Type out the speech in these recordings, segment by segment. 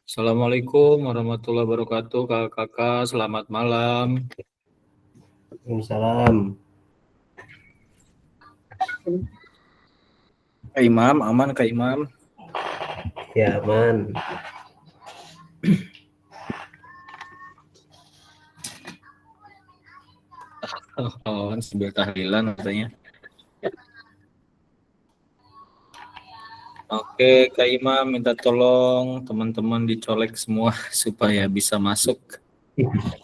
Assalamualaikum warahmatullahi wabarakatuh, kakak-kakak. Selamat malam. Waalaikumsalam. Kak Imam, aman Kak Imam? Ya, aman. Oh, sambil tahlilan katanya. Oke, Kak Imam minta tolong teman-teman dicolek semua supaya bisa masuk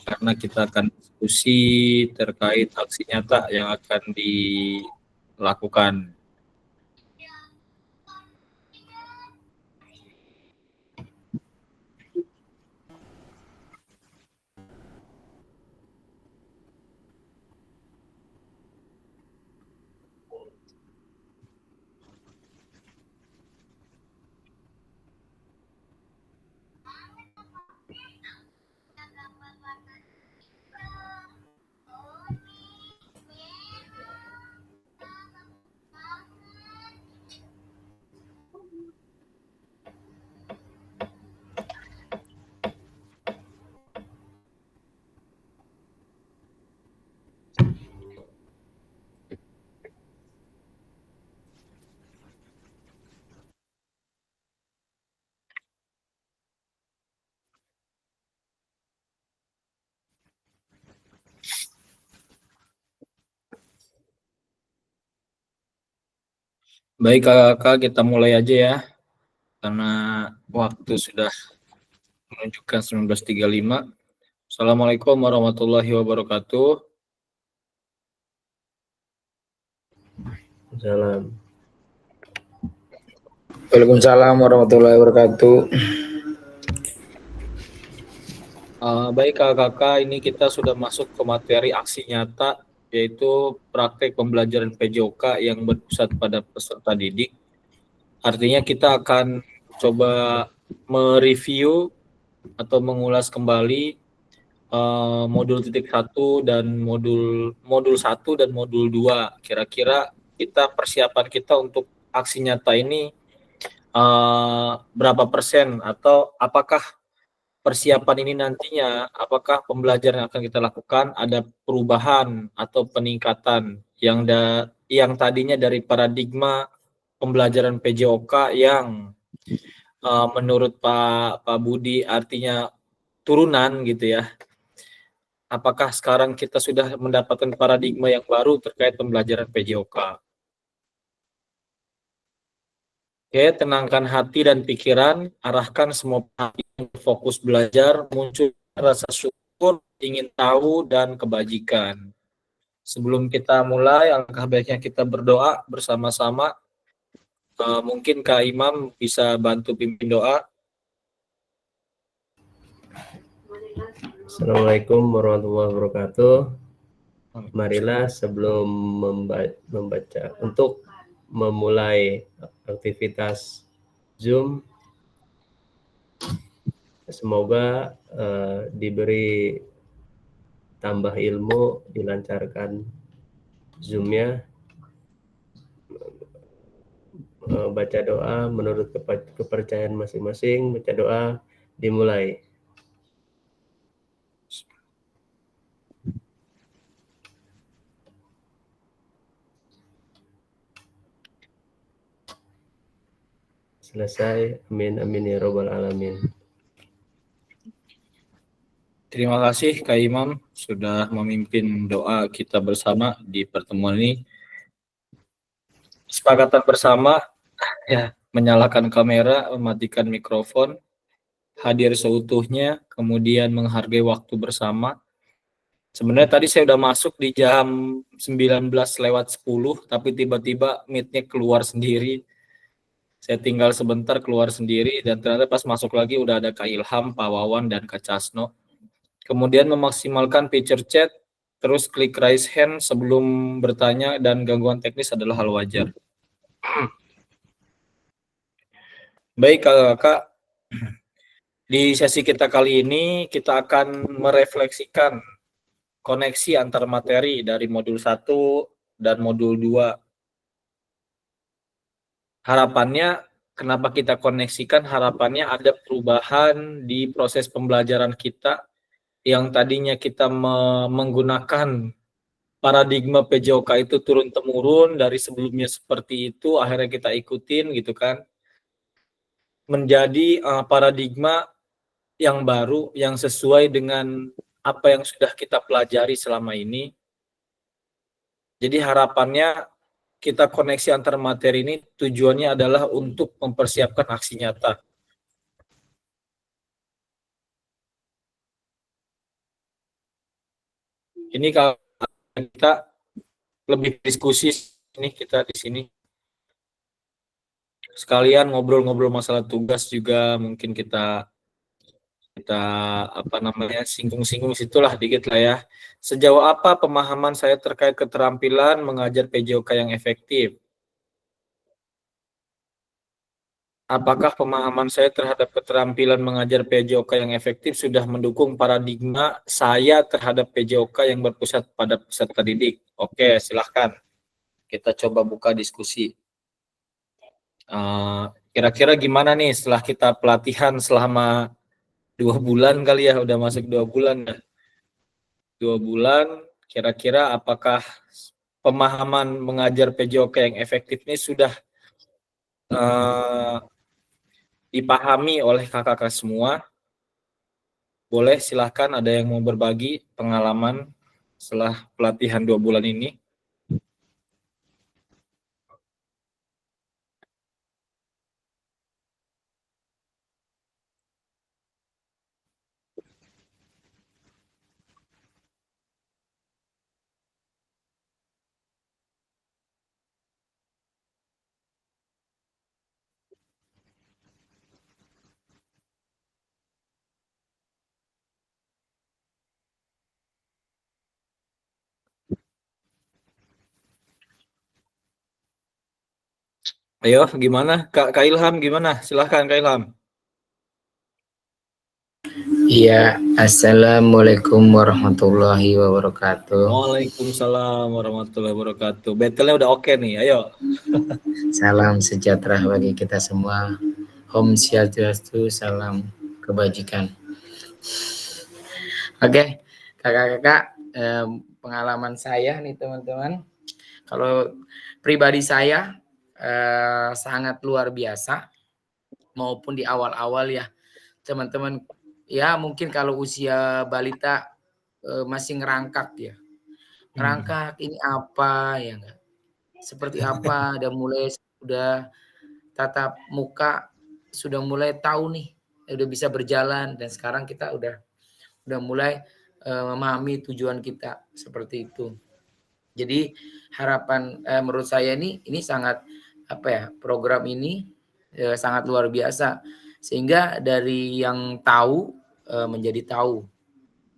karena kita akan diskusi terkait aksi nyata yang akan dilakukan. Baik kakak, kita mulai aja ya. Karena waktu sudah menunjukkan 19.35. Assalamualaikum warahmatullahi wabarakatuh. Salam. Waalaikumsalam warahmatullahi wabarakatuh. Baik kakak-kakak, ini kita sudah masuk ke materi aksi nyata, yaitu praktek pembelajaran PJOK yang berpusat pada peserta didik. Artinya kita akan coba mereview atau mengulas kembali modul titik 1 dan modul 1 dan modul 2. Kira-kira persiapan kita untuk aksi nyata ini berapa persen, atau apakah persiapan ini nantinya, apakah pembelajaran yang akan kita lakukan ada perubahan atau peningkatan yang tadinya dari paradigma pembelajaran PJOK yang menurut Pak Budi artinya turunan gitu ya. Apakah sekarang kita sudah mendapatkan paradigma yang baru terkait pembelajaran PJOK? Oke, tenangkan hati dan pikiran, arahkan semua perhatian fokus belajar, muncul rasa syukur, ingin tahu, dan kebajikan. Sebelum kita mulai, alangkah baiknya kita berdoa bersama-sama. Mungkin Kak Imam bisa bantu pimpin doa. Assalamualaikum warahmatullahi wabarakatuh. Marilah sebelum membaca untuk memulai aktivitas Zoom, semoga diberi tambah ilmu, dilancarkan Zoom-nya. Baca doa menurut kepercayaan masing-masing. Baca doa, dimulai. Selesai. Amin amin ya robbal alamin. Terima kasih Kak Imam sudah memimpin doa kita bersama di pertemuan ini. Kesepakatan bersama ya, menyalakan kamera, mematikan mikrofon, hadir seutuhnya, kemudian menghargai waktu bersama. Sebenarnya tadi saya udah masuk di jam 19:10, tapi tiba-tiba meet-nya keluar sendiri. Saya tinggal sebentar keluar sendiri, dan ternyata pas masuk lagi udah ada Kak Ilham, Pak Wawan, dan Kak Casno. Kemudian memaksimalkan feature chat, terus klik raise hand sebelum bertanya, dan gangguan teknis adalah hal wajar. Baik kakak-kakak, di sesi kita kali ini kita akan merefleksikan koneksi antar materi dari modul 1 dan modul 2. Harapannya kenapa kita koneksikan, harapannya ada perubahan di proses pembelajaran kita yang tadinya kita menggunakan paradigma PJOK itu turun-temurun dari sebelumnya seperti itu, akhirnya kita ikutin gitu kan, menjadi paradigma yang baru, yang sesuai dengan apa yang sudah kita pelajari selama ini. Jadi harapannya kita koneksi antar materi ini tujuannya adalah untuk mempersiapkan aksi nyata. Ini kalau kita lebih diskusi ini, kita di sini sekalian ngobrol-ngobrol masalah tugas juga, mungkin kita singgung-singgung situlah dikit lah ya. Sejauh apa pemahaman saya terkait keterampilan mengajar PJOK yang efektif? Apakah pemahaman saya terhadap keterampilan mengajar PJOK yang efektif sudah mendukung paradigma saya terhadap PJOK yang berpusat pada peserta didik? Oke, silahkan. Kita coba buka diskusi. Kira-kira gimana nih setelah kita pelatihan selama 2 bulan kali ya, udah masuk 2 bulan ya. 2 bulan, kira-kira apakah pemahaman mengajar PJOK yang efektif ini sudah dipahami oleh kakak-kakak semua? Boleh silahkan, ada yang mau berbagi pengalaman setelah pelatihan 2 bulan ini? Ayo, gimana? Kak Ilham gimana? Silahkan Kak Ilham. Iya, assalamualaikum warahmatullahi wabarakatuh. Waalaikumsalam warahmatullahi wabarakatuh. Battle-nya udah oke nih, ayo. Salam sejahtera bagi kita semua. Om Swastiastu, salam kebajikan. Oke, kakak-kakak, pengalaman saya nih teman-teman. Kalau pribadi saya sangat luar biasa, maupun di awal-awal ya teman-teman. Ya mungkin kalau usia balita masih ngerangkak ya. Ngerangkak ini apa ya enggak? Seperti apa, dan mulai sudah tatap muka sudah mulai tahu nih, udah bisa berjalan, dan sekarang kita udah mulai memahami tujuan kita seperti itu. Jadi harapan menurut saya ini sangat program ini sangat luar biasa, sehingga dari yang tahu menjadi tahu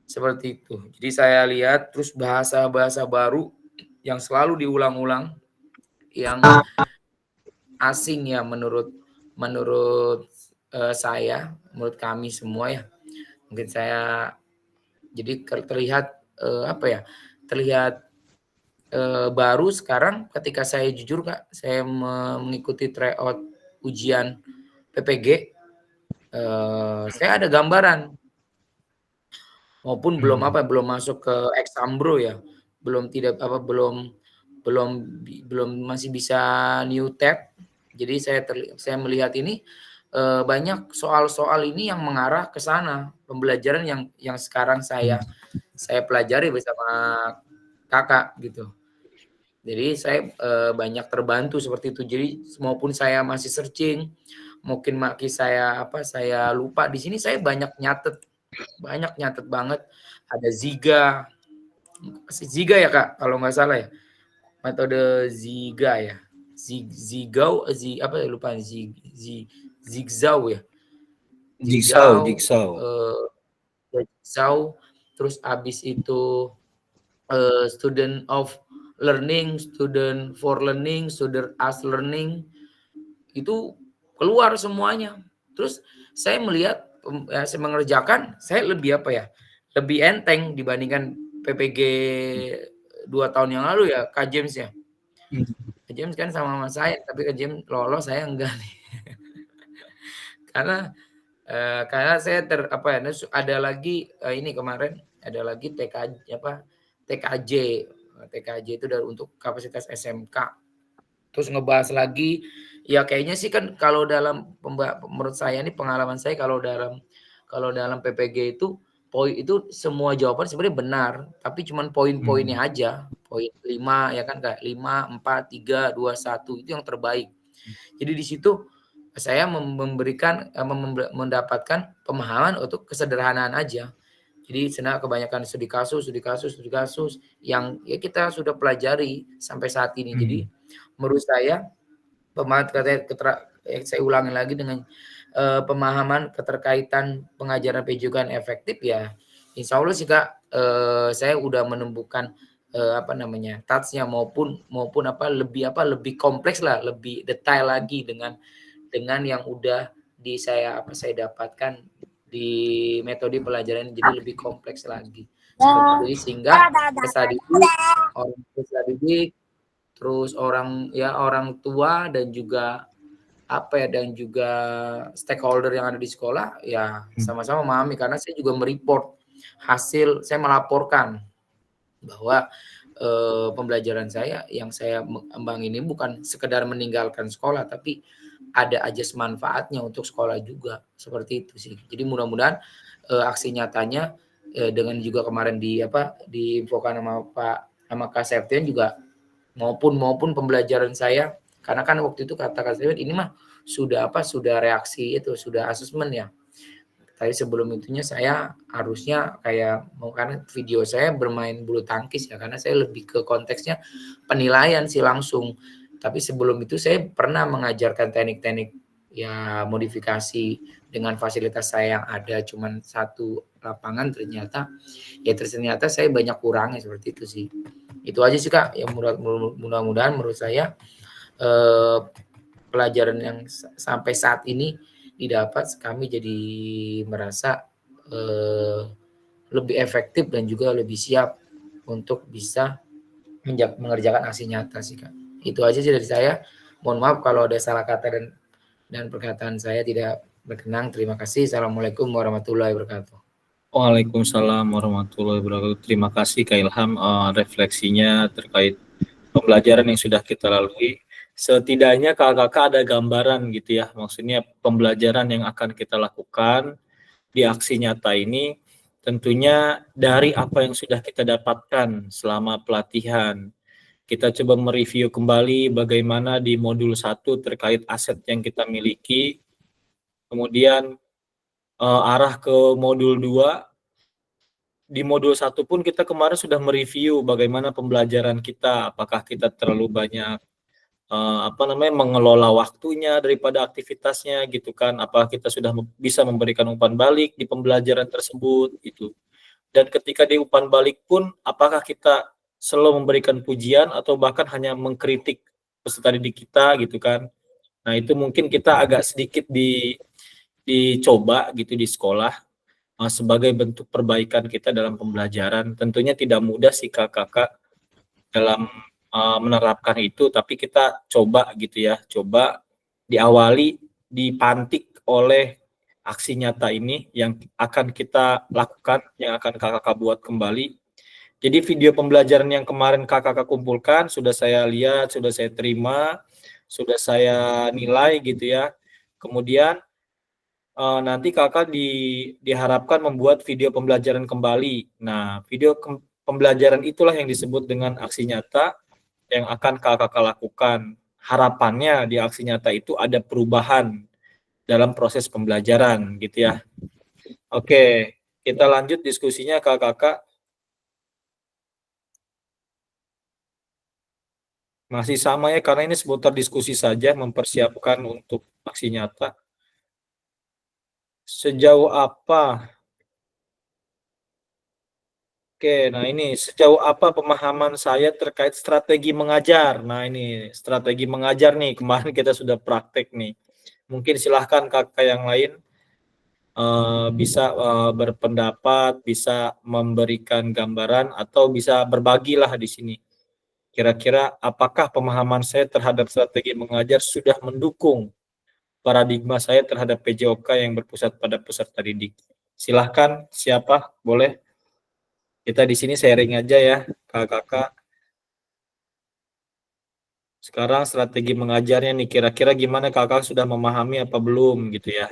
seperti itu. Jadi saya lihat terus bahasa-bahasa baru yang selalu diulang-ulang, yang asing ya menurut saya, menurut kami semua ya. Mungkin saya jadi terlihat terlihat baru sekarang ketika saya jujur Kak, saya mengikuti tryout ujian PPG, saya ada gambaran, maupun belum masuk ke Exambro ya, belum masih bisa new tab. Jadi saya melihat ini banyak soal-soal ini yang mengarah ke sana, pembelajaran yang sekarang saya pelajari bersama kakak gitu. Jadi saya banyak terbantu seperti itu. Jadi maupun saya masih searching, mungkin saya lupa di sini, saya banyak nyatet banget. Ada Ziga ya Kak, kalau nggak salah ya, metode Ziga ya, Zigzau ya, Jigsaw, terus abis itu student of learning, student for learning, student as learning, itu keluar semuanya. Terus saya melihat saya mengerjakan, saya lebih lebih enteng dibandingkan PPG 2 tahun yang lalu ya Kak James ya. Kak James kan sama saya, tapi Kak James lolos, saya enggak nih. karena saya ada lagi ini kemarin ada lagi TKJ itu untuk kapasitas SMK. Terus ngebahas lagi ya kayaknya sih kan kalau menurut saya ini pengalaman saya kalau dalam PPG itu poin itu semua jawaban sebenarnya benar, tapi cuman poin-poinnya aja. Poin 5 ya kan, kayak 5, 4, 3, 2, 1 itu yang terbaik. Jadi di situ saya mendapatkan pemahaman untuk kesederhanaan aja. Jadi kebanyakan studi kasus yang ya kita sudah pelajari sampai saat ini. Jadi menurut saya saya ulangi lagi dengan pemahaman keterkaitan pengajaran PJOK efektif ya. Insya Allah sih Kak, saya udah menemukan touch-nya maupun lebih kompleks lah, lebih detail lagi dengan yang udah saya dapatkan di metode pelajaran, jadi lebih kompleks lagi. Seperti itu sehingga peserta didik terus orang tua dan juga stakeholder yang ada di sekolah ya sama-sama memahami, karena saya juga hasil saya melaporkan bahwa pembelajaran saya yang saya kembang ini bukan sekedar meninggalkan sekolah, tapi ada ajas manfaatnya untuk sekolah juga, seperti itu sih. Jadi mudah-mudahan aksi nyatanya dengan juga kemarin diinfokan sama Kak Septian juga maupun pembelajaran saya, karena kan waktu itu kata Kak Septian ini mah sudah reaksi itu sudah asesmen ya. Tapi sebelum itunya saya harusnya karena video saya bermain bulu tangkis ya, karena saya lebih ke konteksnya penilaian sih langsung. Tapi sebelum itu saya pernah mengajarkan teknik-teknik ya modifikasi dengan fasilitas saya yang ada cuman satu lapangan, ternyata saya banyak kurangnya, seperti itu sih. Itu aja sih Kak, yang mudah-mudahan menurut saya pelajaran yang sampai saat ini didapat, kami jadi merasa lebih efektif dan juga lebih siap untuk bisa mengerjakan aksi nyata sih Kak. Itu aja sih dari saya. Mohon maaf kalau ada salah kata dan perkataan saya tidak berkenan. Terima kasih. Assalamualaikum warahmatullahi wabarakatuh. Waalaikumsalam warahmatullahi wabarakatuh. Terima kasih Kak Ilham refleksinya terkait pembelajaran yang sudah kita lalui. Setidaknya kakak ada gambaran gitu ya, maksudnya pembelajaran yang akan kita lakukan di aksi nyata ini tentunya dari apa yang sudah kita dapatkan selama pelatihan. Kita coba mereview kembali bagaimana di modul 1 terkait aset yang kita miliki, kemudian arah ke modul 2. Di modul 1 pun kita kemarin sudah mereview bagaimana pembelajaran kita, apakah kita terlalu banyak mengelola waktunya daripada aktivitasnya gitu kan, apakah kita sudah bisa memberikan umpan balik di pembelajaran tersebut gitu. Dan ketika di umpan balik pun apakah kita selalu memberikan pujian atau bahkan hanya mengkritik peserta didik kita gitu kan. Nah, itu mungkin kita agak sedikit dicoba gitu di sekolah sebagai bentuk perbaikan kita dalam pembelajaran. Tentunya tidak mudah sih kakak dalam menerapkan itu, tapi kita coba gitu ya, coba diawali dipantik oleh aksi nyata ini yang akan kita lakukan, yang akan kakak buat kembali. Jadi video pembelajaran yang kemarin kakak kumpulkan sudah saya lihat, sudah saya terima, sudah saya nilai gitu ya. Kemudian nanti kakak diharapkan membuat video pembelajaran kembali. Nah, video pembelajaran itulah yang disebut dengan aksi nyata yang akan kakak lakukan. Harapannya di aksi nyata itu ada perubahan dalam proses pembelajaran gitu ya. Oke, kita lanjut diskusinya kakak. Masih sama ya, karena ini seputar diskusi saja, mempersiapkan untuk aksi nyata. Sejauh apa? Oke, nah ini sejauh apa pemahaman saya terkait strategi mengajar. Nah ini strategi mengajar nih, kemarin kita sudah praktek nih. Mungkin silahkan kakak yang lain bisa berpendapat, bisa memberikan gambaran, atau bisa berbagilah di sini. Kira-kira apakah pemahaman saya terhadap strategi mengajar sudah mendukung paradigma saya terhadap PJOK yang berpusat pada peserta didik. Silahkan, siapa? Boleh. Kita di sini sharing aja ya, kakak-kakak. Sekarang strategi mengajarnya nih, kira-kira gimana kakak sudah memahami apa belum gitu ya?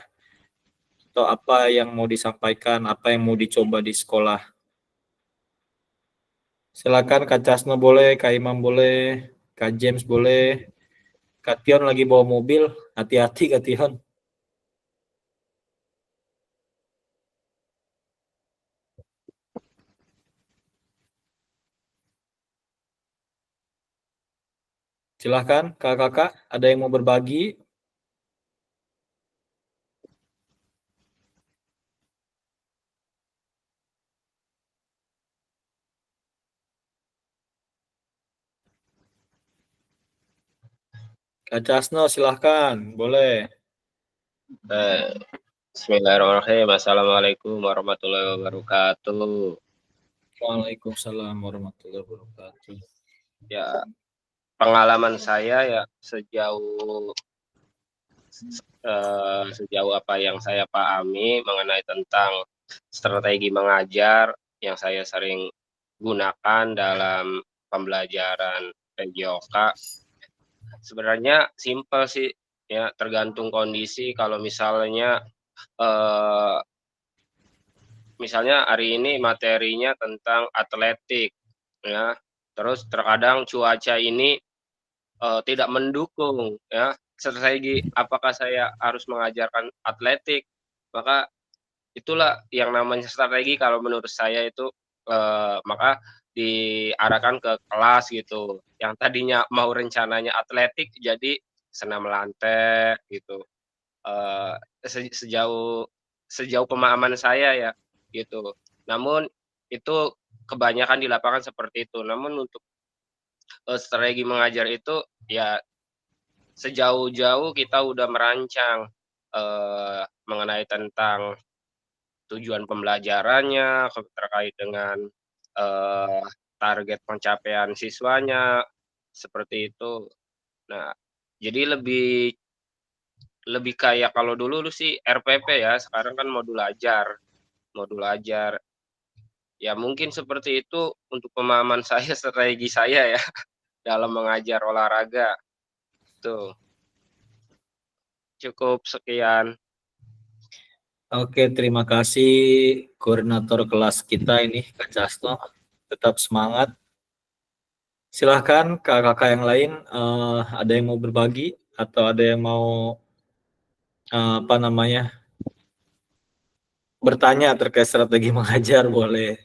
Atau apa yang mau disampaikan, apa yang mau dicoba di sekolah? Silakan Kak Casno boleh, Kak Imam boleh, Kak James boleh. Kak Tion lagi bawa mobil, hati-hati Kak Tion. Silahkan kakak-kakak, ada yang mau berbagi? Kak Casno silahkan, boleh. Bismillahirrahmanirrahim. Assalamualaikum warahmatullahi wabarakatuh. Waalaikumsalam warahmatullahi wabarakatuh. Ya, pengalaman saya ya sejauh apa yang saya pahami mengenai tentang strategi mengajar yang saya sering gunakan dalam pembelajaran PJOK. Sebenarnya simpel sih, ya tergantung kondisi. Kalau misalnya hari ini materinya tentang atletik, ya. Terus terkadang cuaca ini tidak mendukung, ya. Strategi apakah saya harus mengajarkan atletik? Maka itulah yang namanya strategi kalau menurut saya itu maka diarahkan ke kelas gitu. Yang tadinya mau rencananya atletik jadi senam lantai gitu. Sejauh pemahaman saya ya gitu. Namun itu kebanyakan di lapangan seperti itu. Namun untuk strategi mengajar itu ya sejauh-jauh kita udah merancang mengenai tentang tujuan pembelajarannya terkait dengan target pencapaian siswanya seperti itu. Nah, jadi lebih kayak kalau dulu sih RPP ya, sekarang kan modul ajar. Ya mungkin seperti itu untuk pemahaman saya, strategi saya ya dalam mengajar olahraga. Tuh. Cukup sekian. Oke, terima kasih koordinator kelas kita ini, Kak Casno. Tetap semangat. Silahkan kakak-kakak yang lain, ada yang mau berbagi atau ada yang mau bertanya terkait strategi mengajar, boleh.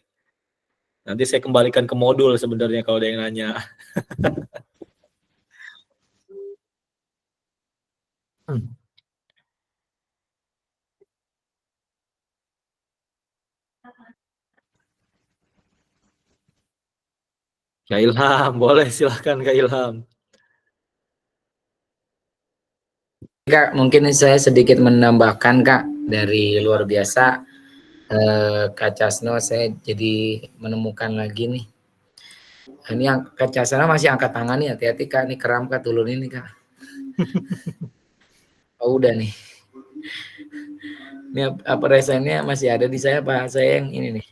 Nanti saya kembalikan ke modul sebenarnya kalau ada yang nanya. Kak Ilham, boleh silahkan Kak Ilham. Kak, mungkin saya sedikit menambahkan Kak, dari luar biasa Kak Casno, saya jadi menemukan lagi nih. Ini yang Kak Casno masih angkat tangan nih, hati-hati Kak, ini keram Kak, turun ini Kak. Oh udah nih. Ini apa resennya masih ada di saya Pak, saya yang ini nih.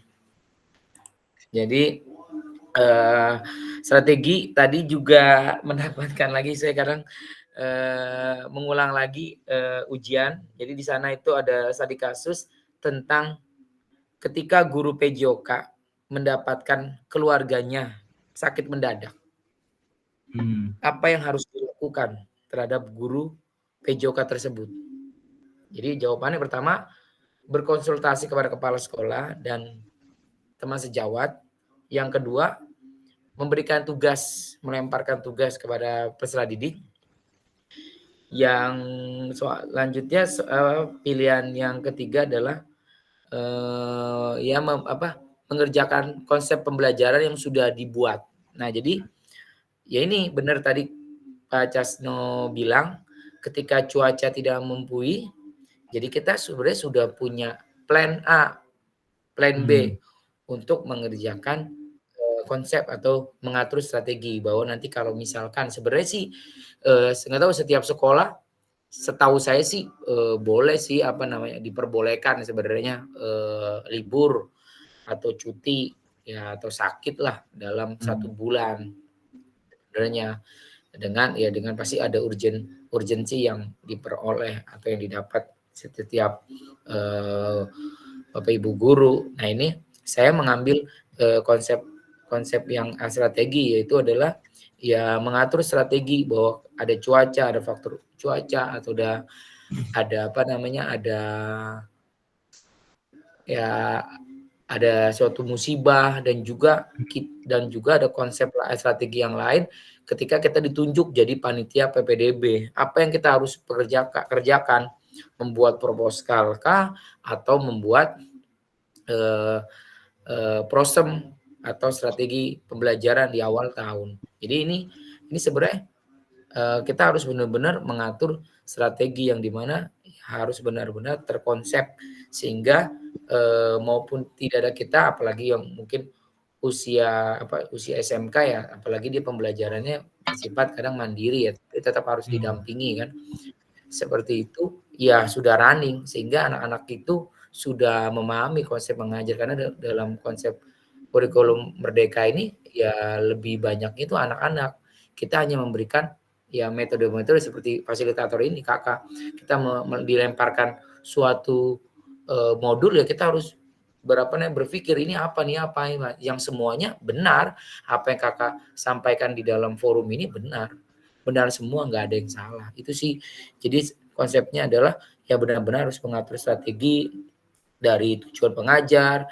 Jadi strategi tadi juga mendapatkan lagi saya kadang mengulang lagi ujian. Jadi di sana itu ada studi kasus tentang ketika guru PJOK mendapatkan keluarganya sakit mendadak. Apa yang harus dilakukan terhadap guru PJOK tersebut? Jadi jawabannya pertama, berkonsultasi kepada kepala sekolah dan teman sejawat. Yang kedua, memberikan tugas, melemparkan tugas kepada peserta didik. Yang selanjutnya pilihan yang ketiga adalah mengerjakan konsep pembelajaran yang sudah dibuat. Nah, jadi ya ini benar tadi Pak Casno bilang, ketika cuaca tidak mempunyai, jadi kita sebenarnya sudah punya plan A, plan B untuk mengerjakan konsep atau mengatur strategi, bahwa nanti kalau misalkan sebenarnya sih nggak tahu setiap sekolah setahu saya sih boleh sih diperbolehkan sebenarnya libur atau cuti ya atau sakit lah dalam 1 bulan sebenarnya dengan pasti ada urgensi yang diperoleh atau yang didapat setiap Bapak Ibu guru. Nah ini saya mengambil konsep yang strategi, yaitu adalah ya mengatur strategi bahwa ada cuaca, ada faktor cuaca atau ada suatu musibah dan juga ada konsep strategi yang lain ketika kita ditunjuk jadi panitia PPDB. Apa yang kita harus kerjakan? Membuat proposal kah atau membuat prosem atau strategi pembelajaran di awal tahun. Jadi ini sebenarnya kita harus benar-benar mengatur strategi yang dimana harus benar-benar terkonsep sehingga maupun tidak ada kita, apalagi yang mungkin usia SMK ya, apalagi dia pembelajarannya bersifat kadang mandiri ya, tetap harus didampingi kan. Seperti itu ya sudah running sehingga anak-anak itu sudah memahami konsep mengajar, karena dalam konsep kurikulum merdeka ini ya lebih banyak itu anak-anak. Kita hanya memberikan ya metode-metode seperti fasilitator ini kakak, kita dilemparkan suatu modul ya kita harus berpikir ini apa yang semuanya benar, apa yang kakak sampaikan di dalam forum ini benar semua, nggak ada yang salah. Itu sih, jadi konsepnya adalah ya benar-benar harus mengatur strategi dari tujuan pengajar,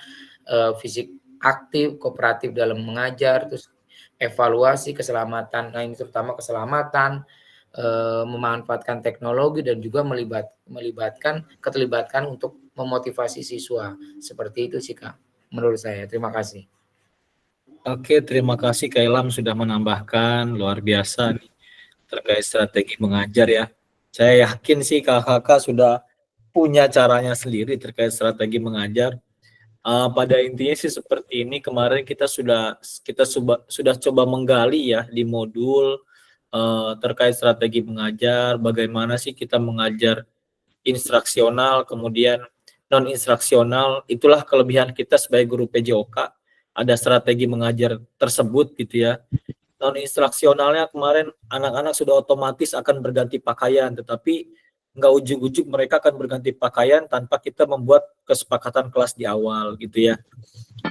fisik aktif, kooperatif dalam mengajar, terus evaluasi keselamatan, nah ini terutama keselamatan, memanfaatkan teknologi dan juga keterlibatan untuk memotivasi siswa. Seperti itu sih Kak, menurut saya. Terima kasih. Oke, terima kasih Kak Ilham sudah menambahkan, luar biasa nih terkait strategi mengajar ya. Saya yakin sih kakak sudah punya caranya sendiri terkait strategi mengajar. Pada intinya sih seperti ini, kemarin kita sudah coba menggali ya di modul terkait strategi mengajar, bagaimana sih kita mengajar instruksional, kemudian non instruksional. Itulah kelebihan kita sebagai guru PJOK, ada strategi mengajar tersebut gitu ya. Non instruksionalnya kemarin anak-anak sudah otomatis akan berganti pakaian, tetapi nggak ujug-ujug mereka akan berganti pakaian tanpa kita membuat kesepakatan kelas di awal gitu ya,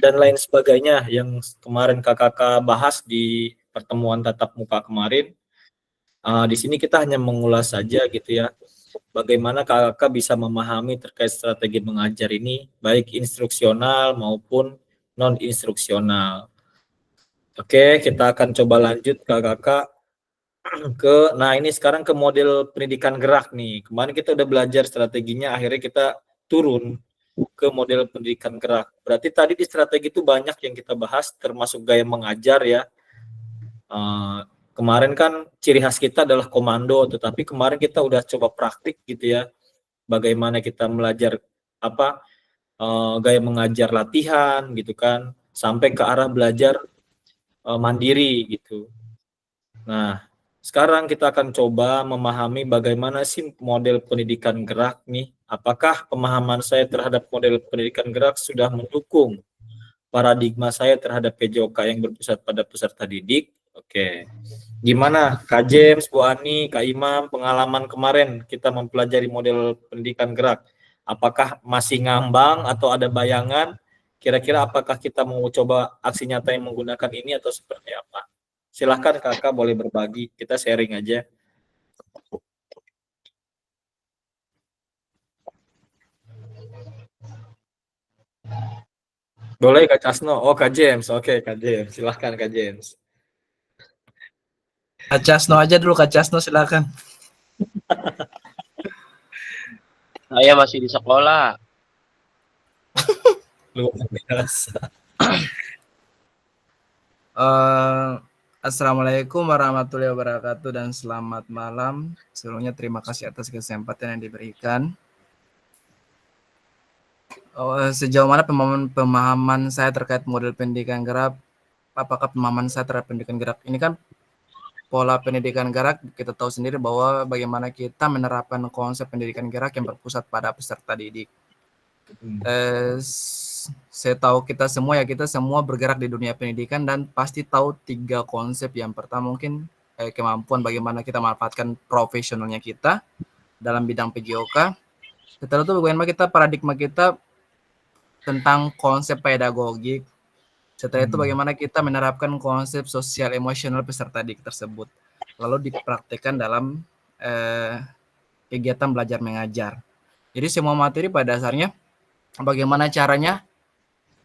dan lain sebagainya yang kemarin kakak bahas di pertemuan tatap muka kemarin. Di sini kita hanya mengulas saja gitu ya, bagaimana kakak bisa memahami terkait strategi mengajar ini baik instruksional maupun non instruksional. Oke, kita akan coba lanjut kakak nah ini sekarang ke model pendidikan gerak nih. Kemarin kita udah belajar strateginya, akhirnya kita turun ke model pendidikan gerak. Berarti tadi di strategi itu banyak yang kita bahas, termasuk gaya mengajar ya. Kemarin kan ciri khas kita adalah komando, tetapi kemarin kita udah coba praktik gitu ya, bagaimana kita belajar gaya mengajar latihan gitu kan, sampai ke arah belajar mandiri gitu. Nah, sekarang kita akan coba memahami bagaimana sih model pendidikan gerak nih. Apakah pemahaman saya terhadap model pendidikan gerak sudah mendukung paradigma saya terhadap PJOK yang berpusat pada peserta didik? Oke. Gimana Kak James, Bu Ani, Kak Imam, pengalaman kemarin kita mempelajari model pendidikan gerak? Apakah masih ngambang atau ada bayangan? Kira-kira apakah kita mau coba aksi nyata yang menggunakan ini atau seperti apa? Silahkan kakak boleh berbagi, kita sharing aja. Boleh Kak Casno? Oh Kak James, oke Kak James, silahkan Kak James. Kak Casno aja dulu, Kak Casno silahkan. Saya masih di sekolah. Luar biasa. Assalamualaikum warahmatullahi wabarakatuh dan selamat malam. Sebelumnya terima kasih atas kesempatan yang diberikan. Sejauh mana pemahaman saya terkait model pendidikan gerak? Apakah pemahaman saya terhadap pendidikan gerak ini kan pola pendidikan gerak, kita tahu sendiri bahwa bagaimana kita menerapkan konsep pendidikan gerak yang berpusat pada peserta didik. Saya tahu kita semua bergerak di dunia pendidikan dan pasti tahu 3 konsep. Yang pertama mungkin kemampuan bagaimana kita memanfaatkan profesionalnya kita dalam bidang PJOK. Setelah itu bagaimana paradigma kita tentang konsep pedagogik. Setelah itu bagaimana kita menerapkan konsep sosial emosional peserta didik tersebut, lalu dipraktikkan dalam kegiatan belajar mengajar. Jadi semua materi pada dasarnya bagaimana caranya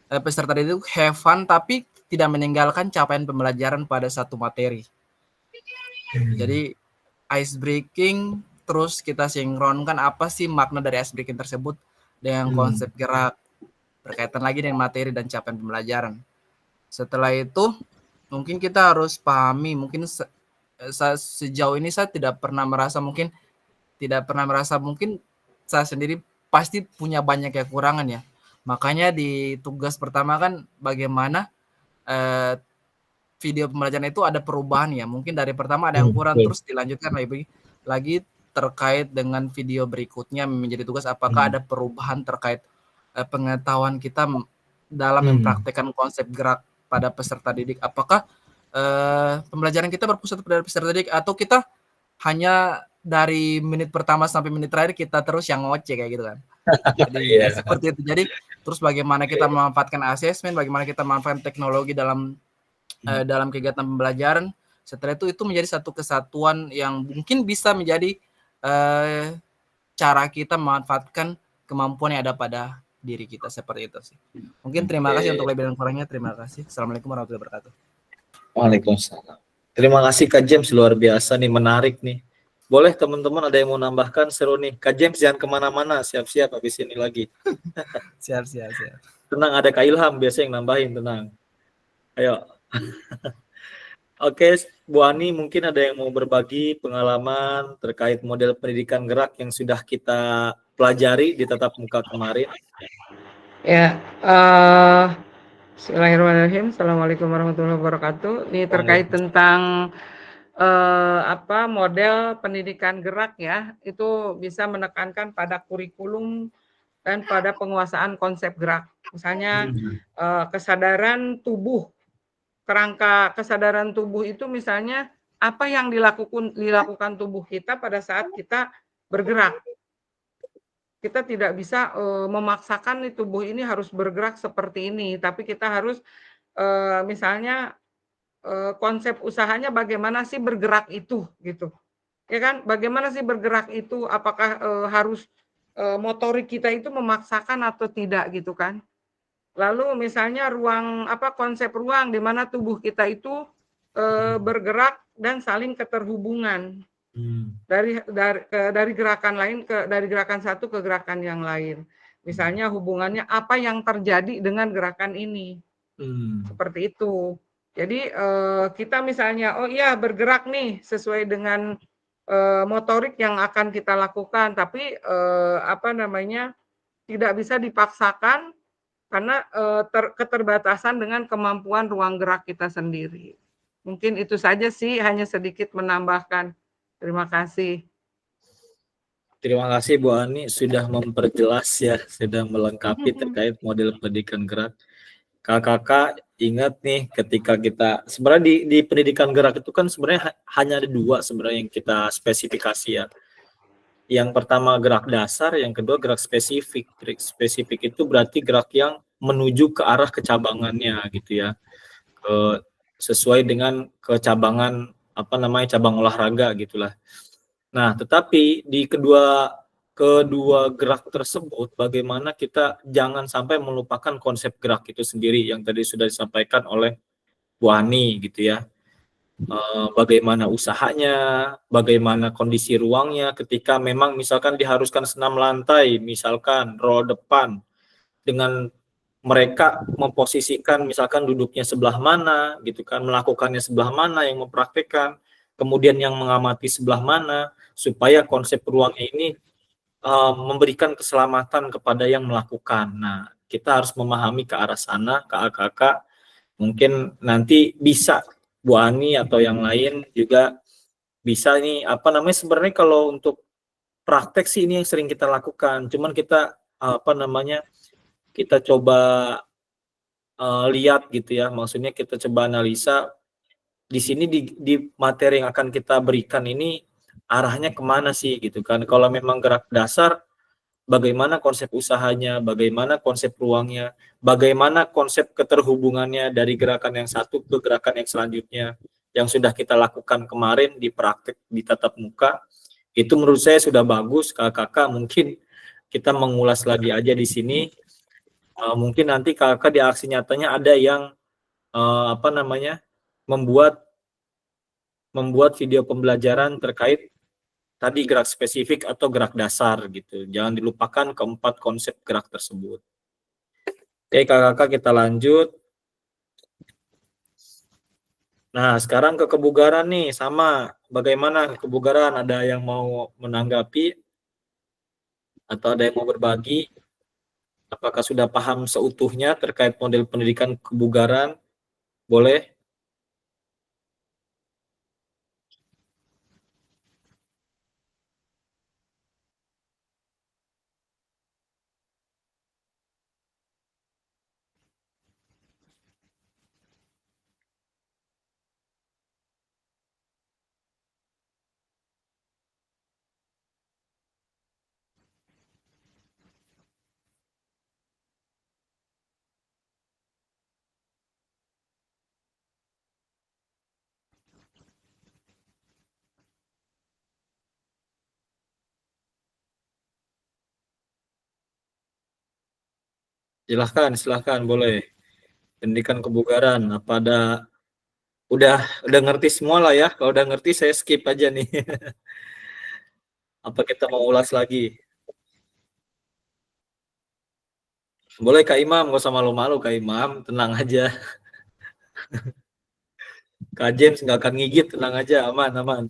peserta didik have fun tapi tidak meninggalkan capaian pembelajaran pada satu materi. Jadi ice breaking, terus kita sinkronkan apa sih makna dari ice breaking tersebut dengan konsep gerak, berkaitan lagi dengan materi dan capaian pembelajaran. Setelah itu mungkin kita harus pahami, mungkin sejauh ini saya tidak pernah merasa mungkin saya sendiri pasti punya banyak kekurangan ya. Makanya di tugas pertama kan bagaimana video pembelajaran itu ada perubahan ya. Mungkin dari pertama ada yang kurang, terus dilanjutkan lagi terkait dengan video berikutnya menjadi tugas apakah ada perubahan terkait pengetahuan kita dalam mempraktikkan konsep gerak pada peserta didik. Apakah pembelajaran kita berpusat pada peserta didik atau kita hanya dari menit pertama sampai menit terakhir kita terus yang ngoceh kayak gitu kan. Jadi seperti itu. Jadi terus bagaimana kita memanfaatkan asesmen, bagaimana kita memanfaatkan teknologi dalam kegiatan pembelajaran. Setelah itu menjadi satu kesatuan yang mungkin bisa menjadi cara kita memanfaatkan kemampuan yang ada pada diri kita, seperti itu sih. Mungkin terima kasih untuk lebih dan kurangnya. Terima kasih. Assalamualaikum warahmatullahi wabarakatuh. Waalaikumsalam. Terima kasih Kak James, luar biasa nih, menarik nih. Boleh teman-teman ada yang mau nambahkan, seru nih. Kak James jangan kemana-mana, siap-siap habis ini lagi. Siap. Tenang, ada Kak Ilham biasa yang nambahin, tenang. Ayo. Oke, Bu Ani mungkin ada yang mau berbagi pengalaman terkait model pendidikan gerak yang sudah kita pelajari di tatap muka kemarin. Ya, Bismillahirrahmanirrahim. Assalamualaikum warahmatullahi wabarakatuh. Ini terkait tentang model pendidikan gerak ya, itu bisa menekankan pada kurikulum dan pada penguasaan konsep gerak. Misalnya kesadaran tubuh, kerangka kesadaran tubuh itu misalnya apa yang dilakukan tubuh kita pada saat kita bergerak. Kita tidak bisa memaksakan tubuh ini harus bergerak seperti ini, tapi kita harus misalnya konsep usahanya bagaimana sih bergerak itu gitu. Ya kan? Bagaimana sih bergerak itu? Apakah harus motorik kita itu memaksakan atau tidak gitu kan? Lalu misalnya konsep ruang di mana tubuh kita itu bergerak dan saling keterhubungan. Dari gerakan lain dari gerakan satu ke gerakan yang lain. Misalnya hubungannya apa yang terjadi dengan gerakan ini. Seperti itu. Jadi kita misalnya bergerak nih sesuai dengan motorik yang akan kita lakukan, tapi tidak bisa dipaksakan karena keterbatasan dengan kemampuan ruang gerak kita sendiri. Mungkin itu saja sih, hanya sedikit menambahkan. Terima kasih. Terima kasih Bu Ani sudah memperjelas ya, sudah melengkapi terkait model pendidikan gerak. Kakak ingat nih ketika kita sebenarnya di pendidikan gerak itu kan sebenarnya hanya ada 2 sebenarnya yang kita spesifikasi ya. Yang pertama gerak dasar, yang kedua gerak spesifik. Gerak spesifik itu berarti gerak yang menuju ke arah kecabangannya gitu ya. Sesuai dengan kecabangan cabang olahraga gitulah. Nah, tetapi di kedua gerak tersebut bagaimana kita jangan sampai melupakan konsep gerak itu sendiri yang tadi sudah disampaikan oleh Bu Ani gitu ya. Bagaimana usahanya, bagaimana kondisi ruangnya ketika memang misalkan diharuskan senam lantai, misalkan row depan dengan mereka memposisikan misalkan duduknya sebelah mana gitu kan, melakukannya sebelah mana yang mempraktikkan, kemudian yang mengamati sebelah mana supaya konsep ruangnya ini memberikan keselamatan kepada yang melakukan. Nah, kita harus memahami ke arah sana, kakak-kakak mungkin nanti bisa Bu Ani atau yang lain juga bisa nih, apa namanya, sebenarnya kalau untuk praktek sih ini yang sering kita lakukan. Cuman kita, apa namanya, kita coba lihat gitu ya, maksudnya kita coba analisa di sini di materi yang akan kita berikan ini arahnya kemana sih gitu kan. Kalau memang gerak dasar, bagaimana konsep usahanya, bagaimana konsep ruangnya, bagaimana konsep keterhubungannya dari gerakan yang satu ke gerakan yang selanjutnya yang sudah kita lakukan kemarin di praktek di tatap muka. Itu menurut saya sudah bagus. Kakak mungkin kita mengulas lagi aja di sini. Mungkin nanti kakak di aksi nyatanya ada yang apa namanya, membuat video pembelajaran terkait tadi gerak spesifik atau gerak dasar gitu. Jangan dilupakan keempat konsep gerak tersebut. Oke, kakak kita lanjut. Nah, sekarang ke kebugaran nih, sama. Bagaimana kebugaran? Ada yang mau menanggapi atau ada yang mau berbagi? Apakah sudah paham seutuhnya terkait model pendidikan kebugaran? Boleh? Silahkan, boleh. Pendidikan kebugaran, apa ada udah ngerti semua lah ya? Kalau udah ngerti saya skip aja nih. Apa kita mau ulas lagi? Boleh Kak Imam, gak usah malu-malu Kak Imam, tenang aja. Kak James nggak akan ngigit, tenang aja, aman.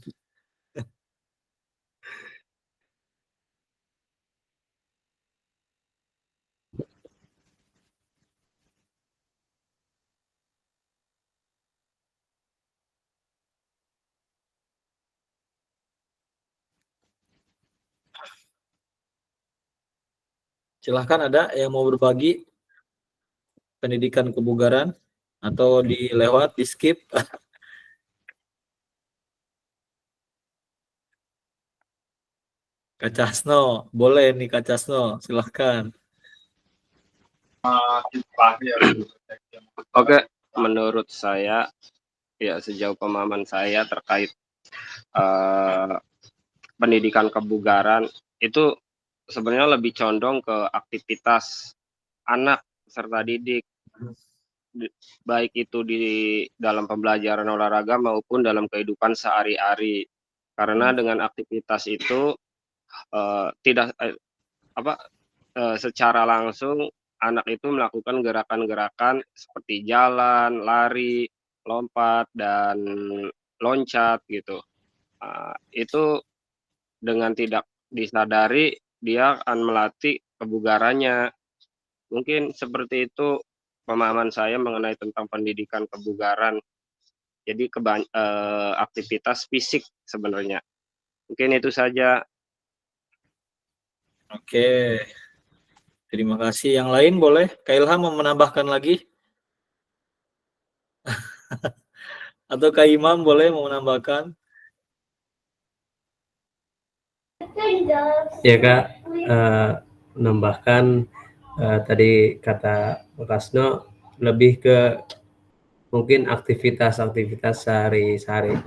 Silahkan, ada yang mau berbagi pendidikan kebugaran atau dilewat, di skip. Kak Casno, boleh nih Kak Casno, silahkan. Oke, menurut saya ya sejauh pemahaman saya terkait pendidikan kebugaran itu sebenarnya lebih condong ke aktivitas anak serta didik, baik itu di dalam pembelajaran olahraga maupun dalam kehidupan sehari-hari. Karena dengan aktivitas itu tidak secara langsung anak itu melakukan gerakan-gerakan seperti jalan, lari, lompat, dan loncat gitu. Itu dengan tidak disadari dia akan melatih kebugarannya. Mungkin seperti itu pemahaman saya mengenai tentang pendidikan kebugaran. Jadi aktivitas fisik sebenarnya. Mungkin itu saja. Oke, terima kasih. Yang lain boleh? Kak Ilham mau menambahkan lagi? Atau Kak Imam boleh mau menambahkan? Ya Kak, menambahkan tadi kata Pak Kasno lebih ke mungkin aktivitas-aktivitas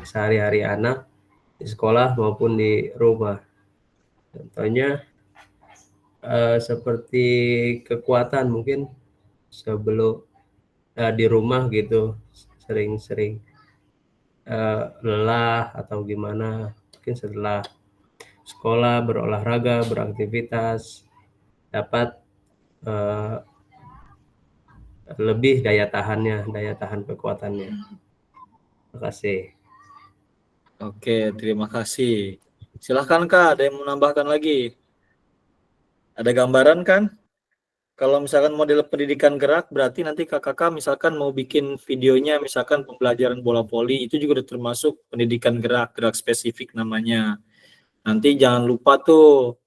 sehari-hari anak di sekolah maupun di rumah. Contohnya seperti kekuatan mungkin sebelum di rumah gitu sering-sering lelah atau gimana, mungkin setelah sekolah berolahraga, beraktivitas dapat lebih daya tahan kekuatannya. Terima kasih. Oke, terima kasih. Silahkan Kak, ada yang mau menambahkan lagi? Ada gambaran kan? Kalau misalkan model pendidikan gerak, berarti nanti kakak misalkan mau bikin videonya, misalkan pembelajaran bola voli, itu juga udah termasuk pendidikan gerak, gerak spesifik namanya. Nanti jangan lupa tuh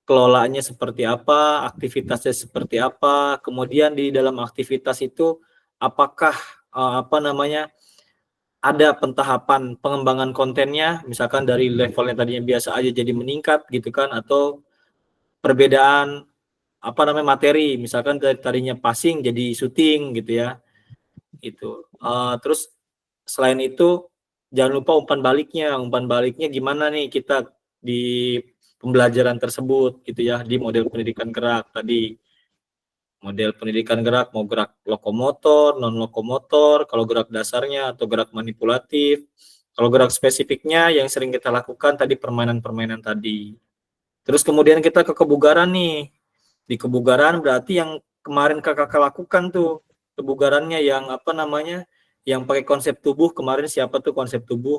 kelolaannya seperti apa, aktivitasnya seperti apa, kemudian di dalam aktivitas itu apakah ada pentahapan pengembangan kontennya, misalkan dari level yang tadinya biasa aja jadi meningkat gitu kan, atau perbedaan materi, misalkan dari tadinya passing jadi shooting gitu ya. Itu. Terus selain itu jangan lupa umpan baliknya gimana nih kita di pembelajaran tersebut gitu ya, di model pendidikan gerak tadi. Model pendidikan gerak mau gerak lokomotor, non lokomotor, kalau gerak dasarnya atau gerak manipulatif. Kalau gerak spesifiknya yang sering kita lakukan tadi permainan-permainan tadi. Terus kemudian kita ke kebugaran nih. Di kebugaran berarti yang kemarin kakak lakukan tuh kebugarannya yang yang pakai konsep tubuh. Kemarin siapa tuh konsep tubuh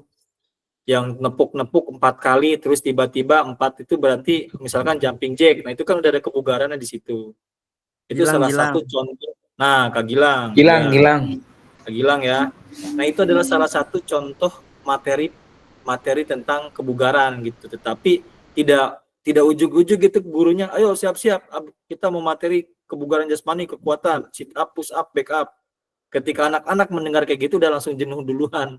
yang nepuk-nepuk 4 kali terus tiba-tiba 4 itu berarti misalkan jumping jack. Nah itu kan udah ada kebugarannya di situ. Itu salah satu contoh. Nah, Kak Gilang. Kak Gilang ya. Nah, itu adalah salah satu contoh materi tentang kebugaran gitu. Tetapi tidak ujug-ujug gitu gurunya, ayo siap-siap kita mau materi kebugaran jasmani, kekuatan, sit up, push up, back up. Ketika anak-anak mendengar kayak gitu udah langsung jenuh duluan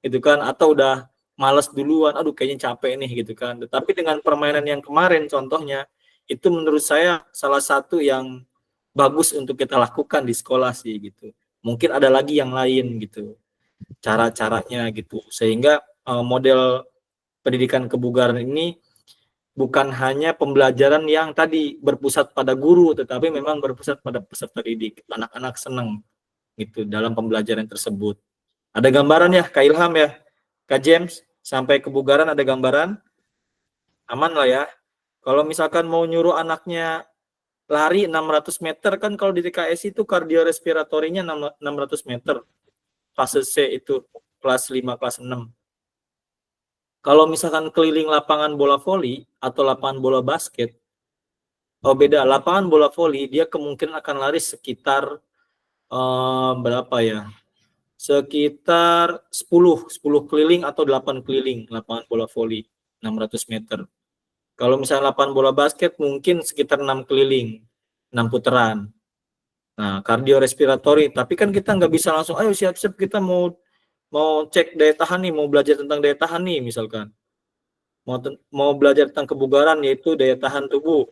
gitu kan, atau udah malas duluan, aduh kayaknya capek nih gitu kan. Tetapi dengan permainan yang kemarin contohnya, itu menurut saya salah satu yang bagus untuk kita lakukan di sekolah sih gitu. Mungkin ada lagi yang lain gitu, cara-caranya gitu. Sehingga model pendidikan kebugaran ini bukan hanya pembelajaran yang tadi berpusat pada guru, tetapi memang berpusat pada peserta didik. Anak-anak senang gitu dalam pembelajaran tersebut. Ada gambaran ya, Kak Ilham ya, Kak James, sampai kebugaran ada gambaran? Aman lah ya. Kalau misalkan mau nyuruh anaknya lari 600 meter kan kalau di DKS itu kardiorespiratorinya 600 meter. Fase C itu kelas 5, kelas 6. Kalau misalkan keliling lapangan bola voli atau lapangan bola basket, beda. Lapangan bola voli dia kemungkinan akan lari sekitar berapa ya? Sekitar 10 keliling atau 8 keliling lapangan bola voli 600 meter. Kalau misalnya lapangan bola basket mungkin sekitar 6 keliling, 6 putaran. Nah, kardiorespiratori, tapi kan kita nggak bisa langsung, ayo siap-siap kita mau cek daya tahan nih, mau belajar tentang daya tahan nih misalkan. Mau belajar tentang kebugaran yaitu daya tahan tubuh.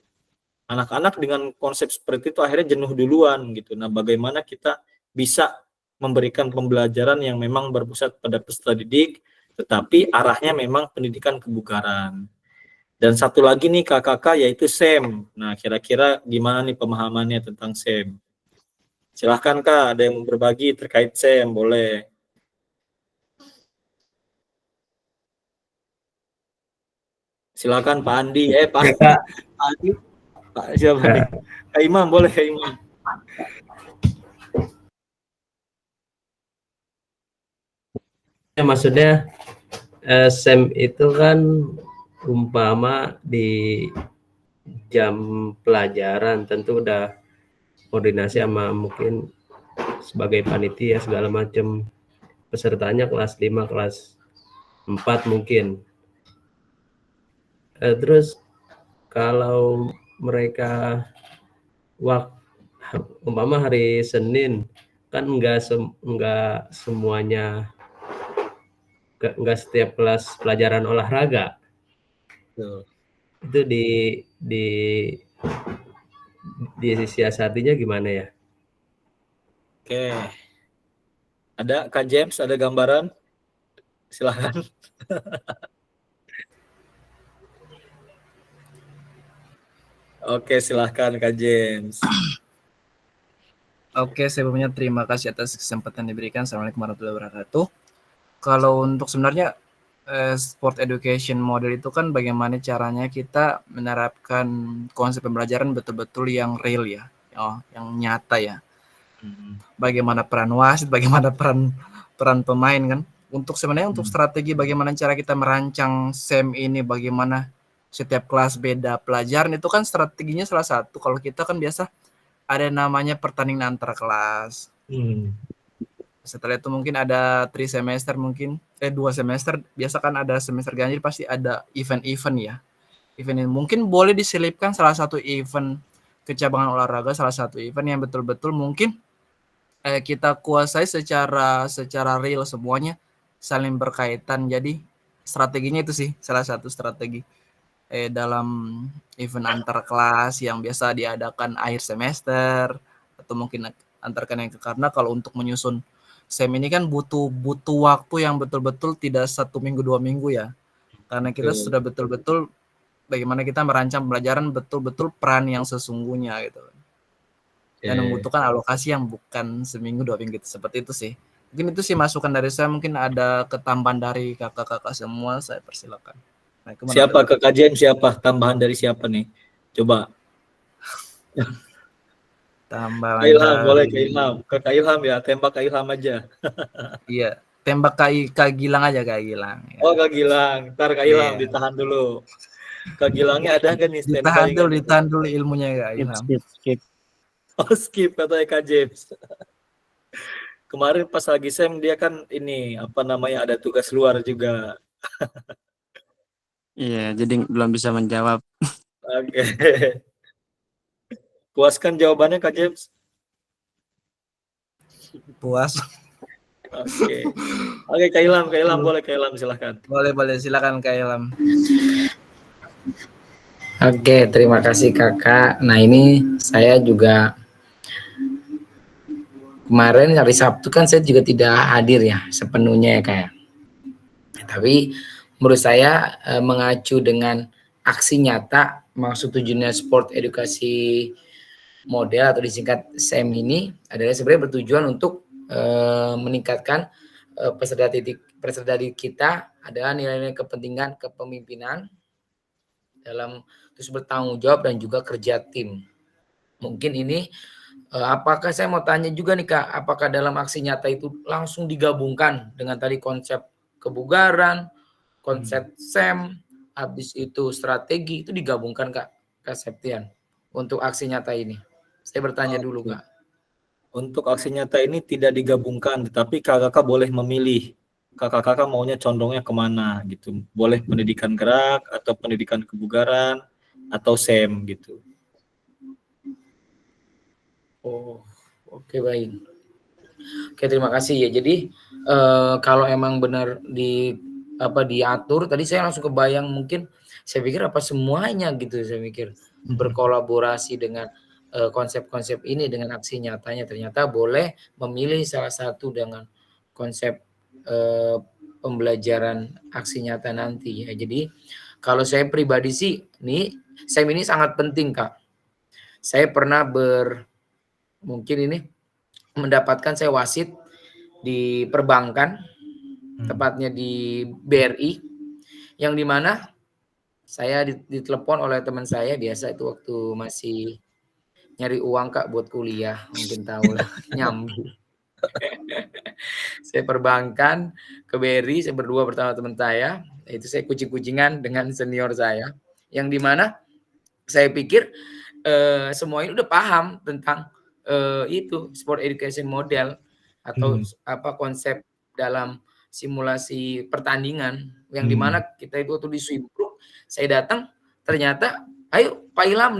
Anak-anak dengan konsep seperti itu akhirnya jenuh duluan gitu. Nah, bagaimana kita bisa memberikan pembelajaran yang memang berpusat pada peserta didik, tetapi arahnya memang pendidikan kebugaran. Dan satu lagi nih kakak yaitu SEM. Nah, kira-kira gimana nih pemahamannya tentang SEM? Silahkan Kak, ada yang berbagi terkait SEM, boleh. Silakan Pak Andi. Pak Andi. Pak siapa nih? Kak Imam, boleh Kak Imam. Ya, maksudnya SEM itu kan umpama di jam pelajaran tentu udah koordinasi sama mungkin sebagai panitia segala macam, pesertanya kelas 5, kelas 4 mungkin. Terus kalau mereka umpama hari Senin kan enggak semuanya, enggak setiap kelas pelajaran olahraga. Itu disiasatinya gimana ya? Oke. Ada Kak James, ada gambaran? Silakan. Oke, silahkan Kak James. Oke, sebelumnya terima kasih atas kesempatan diberikan. Assalamualaikum warahmatullahi wabarakatuh. Kalau untuk sebenarnya sport education model itu kan bagaimana caranya kita menerapkan konsep pembelajaran betul-betul yang real ya, yang nyata ya. Bagaimana peran wasit, bagaimana peran pemain kan. Untuk sebenarnya untuk strategi bagaimana cara kita merancang SEM ini, bagaimana setiap kelas beda pelajaran itu kan strateginya salah satu. Kalau kita kan biasa ada namanya pertandingan antar kelas. Setelah itu mungkin ada 3 semester mungkin 2 semester, biasa kan ada semester ganjil pasti ada event-event ya. Event ini mungkin boleh diselipkan salah satu event kecabangan olahraga, salah satu event yang betul-betul mungkin kita kuasai secara real semuanya saling berkaitan. Jadi strateginya itu sih salah satu strategi dalam event antar kelas yang biasa diadakan akhir semester atau mungkin antar kenaikan, karena kalau untuk menyusun SEM ini kan butuh waktu yang betul-betul tidak 1 minggu 2 minggu ya, karena kita sudah betul-betul bagaimana kita merancang pembelajaran betul-betul peran yang sesungguhnya gitu, dan membutuhkan alokasi yang bukan seminggu 2 minggu seperti itu sih. Mungkin itu sih masukan dari saya, mungkin ada ketambahan dari kakak-kakak semua, saya persilakan. Nah, Siapa Kakak James, siapa tambahan dari siapa nih? Coba. Tambahan Kak Ilham, dari... boleh Kak Ilham. Kak Ilham ya, tembak Kak Ilham aja. Iya, tembak Kak Gilang aja, Kak Gilang. Ya. Oh Kak Gilang, ntar Kak Ilham ditahan dulu. Kak Gilangnya ada kan nih standby? Ditahan dulu ilmunya Kak Ilham. Skip. Oh skip katanya Kak James. Kemarin pas lagi SEM dia kan ini apa namanya ada tugas luar juga. Iya, jadi belum bisa menjawab. Oke. Puaskan jawabannya Kak James. Puas. Oke, Kak Ilham boleh Kak Ilham silahkan. Boleh silakan Kak Ilham. Oke, terima kasih Kakak. Nah, ini saya juga kemarin hari Sabtu kan saya juga tidak hadir ya sepenuhnya ya Kak ya. Tapi menurut saya mengacu dengan aksi nyata, maksud tujuannya Sport Edukasi Model atau disingkat SEM ini adalah sebenarnya bertujuan untuk meningkatkan peserta didik kita adalah nilai-nilai kepentingan kepemimpinan dalam terus bertanggung jawab dan juga kerja tim. Mungkin ini apakah saya mau tanya juga nih Kak, apakah dalam aksi nyata itu langsung digabungkan dengan tadi konsep kebugaran, konsep SEM, habis itu strategi itu digabungkan Kak Septian untuk aksi nyata ini? Saya bertanya dulu Kak. Untuk aksi nyata ini tidak digabungkan, tetapi kakak boleh memilih. Kakak maunya condongnya kemana gitu. Boleh pendidikan gerak atau pendidikan kebugaran atau SEM gitu. Oh, oke baik. Oke, terima kasih ya. Jadi kalau emang benar diatur, tadi saya langsung kebayang mungkin saya pikir apa semuanya gitu, saya mikir berkolaborasi dengan konsep-konsep ini dengan aksi nyatanya, ternyata boleh memilih salah satu dengan konsep pembelajaran aksi nyata nanti ya. Jadi kalau saya pribadi sih nih SEM ini sangat penting Kak. Saya pernah mungkin ini mendapatkan saya wasit di perbankan, tepatnya di BRI, yang dimana saya ditelepon oleh teman saya, biasa itu waktu masih nyari uang Kak buat kuliah, mungkin tahu lah, nyambi. Saya perbankan ke BRI, saya berdua bersama teman saya, itu saya kucing-kucingan dengan senior saya, yang dimana saya pikir semua ini udah paham tentang itu Sport Education Model atau apa konsep dalam simulasi pertandingan yang dimana kita itu waktu di Swimpruk saya datang ternyata ayo Pak Ilham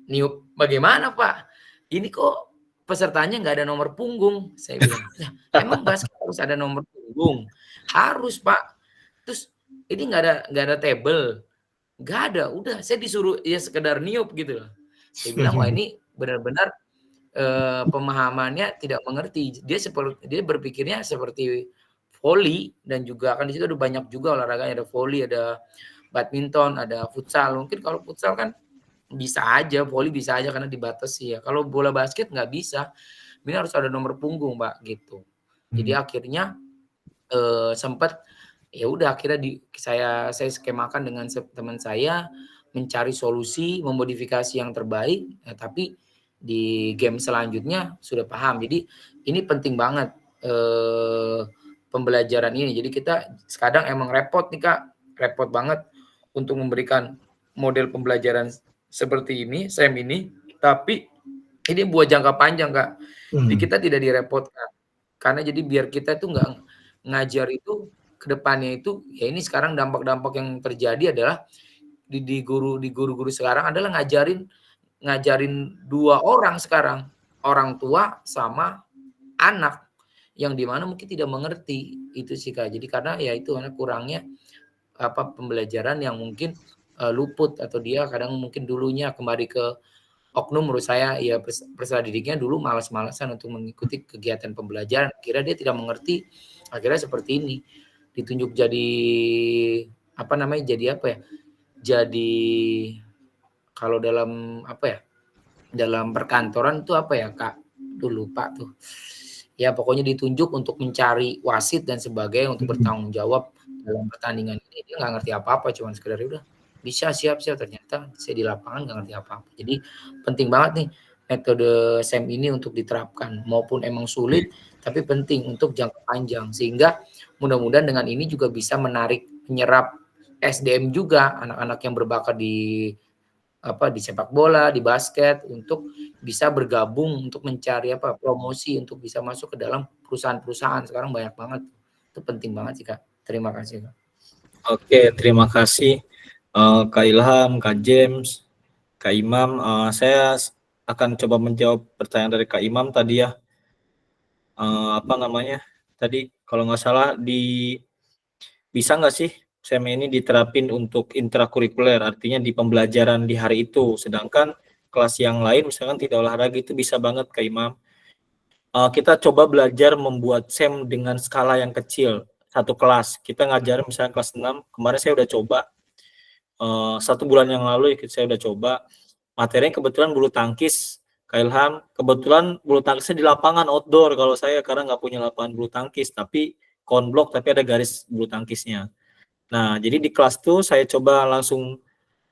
niup bagaimana Pak ini kok pesertanya nggak ada nomor punggung, saya bilang emang basket harus ada nomor punggung? Harus Pak. Terus ini nggak ada table, nggak ada, udah saya disuruh ya sekedar niup gitu loh. Saya bilang wah ini benar-benar pemahamannya tidak mengerti. Dia berpikirnya seperti voli, dan juga kan di situ ada banyak juga olahraganya, ada voli, ada badminton, ada futsal. Mungkin kalau futsal kan bisa aja, voli bisa aja karena dibatasi ya. Kalau bola basket nggak bisa. Ini harus ada nomor punggung, Mbak, gitu. Jadi akhirnya sempat ya udah akhirnya saya skemakan dengan teman saya mencari solusi, memodifikasi yang terbaik, tapi di game selanjutnya sudah paham. Jadi ini penting banget pembelajaran ini. Jadi kita kadang emang repot nih Kak, repot banget untuk memberikan model pembelajaran seperti ini, SEM ini, tapi Ini buat jangka panjang, Kak. Jadi Hmm. kita tidak direpotkan. Karena jadi biar kita itu nggak ngajar itu ke depannya itu, ya ini sekarang dampak-dampak yang terjadi adalah di guru-guru sekarang adalah ngajarin 2 orang sekarang, orang tua sama anak, yang dimana mungkin tidak mengerti, itu sih, Kak. Jadi karena ya itu, karena kurangnya pembelajaran yang mungkin luput, atau dia kadang mungkin dulunya kembali ke oknum, menurut saya ya peserta didiknya dulu malas-malasan untuk mengikuti kegiatan pembelajaran, kira dia tidak mengerti, akhirnya seperti ini. Ditunjuk jadi jadi kalau dalam dalam perkantoran itu Kak? Tuh lupa tuh. Ya pokoknya ditunjuk untuk mencari wasit dan sebagainya, untuk bertanggung jawab dalam pertandingan ini. Dia nggak ngerti apa-apa, cuma sekedar udah bisa siap, ternyata saya di lapangan nggak ngerti apa-apa. Jadi penting banget nih metode SEM ini untuk diterapkan, maupun emang sulit tapi penting untuk jangka panjang, sehingga mudah-mudahan dengan ini juga bisa menyerap SDM juga, anak-anak yang berbakat di sepak bola, di basket, untuk bisa bergabung untuk mencari promosi untuk bisa masuk ke dalam perusahaan-perusahaan. Sekarang banyak banget. Itu penting banget sih, Kak. Terima kasih, Kak. Oke, terima kasih Kak Ilham, Kak James, Kak Imam. Saya akan coba menjawab pertanyaan dari Kak Imam tadi ya. Tadi kalau nggak salah bisa nggak sih SEM ini diterapin untuk intrakurikuler, artinya di pembelajaran di hari itu, sedangkan kelas yang lain misalkan tidak olahraga, itu bisa banget Kak Imam. Kita coba belajar membuat SEM dengan skala yang kecil, satu kelas. Kita ngajar misalnya kelas 6, kemarin saya udah coba, 1 bulan yang lalu saya udah coba, materinya kebetulan bulu tangkis, Kak Ilham, kebetulan bulu tangkisnya di lapangan outdoor kalau saya, karena nggak punya lapangan bulu tangkis, tapi konblok, tapi ada garis bulu tangkisnya. Nah, jadi di kelas tuh saya coba langsung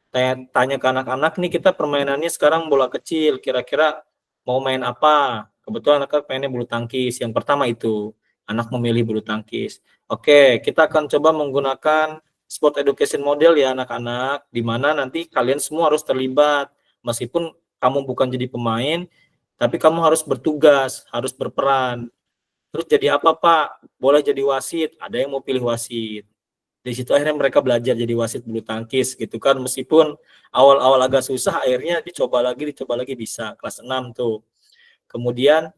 tanya ke anak-anak, nih kita permainannya sekarang bola kecil, kira-kira mau main apa? Kebetulan anak mainnya bulu tangkis. Yang pertama itu, anak memilih bulu tangkis. Oke, kita akan coba menggunakan sport education model ya anak-anak, di mana nanti kalian semua harus terlibat. Meskipun kamu bukan jadi pemain, tapi kamu harus bertugas, harus berperan. Terus jadi apa Pak? Boleh jadi wasit, ada yang mau pilih wasit. Di situ akhirnya mereka belajar jadi wasit bulu tangkis gitu kan, meskipun awal-awal agak susah, akhirnya dicoba lagi bisa, kelas 6 tuh. Kemudian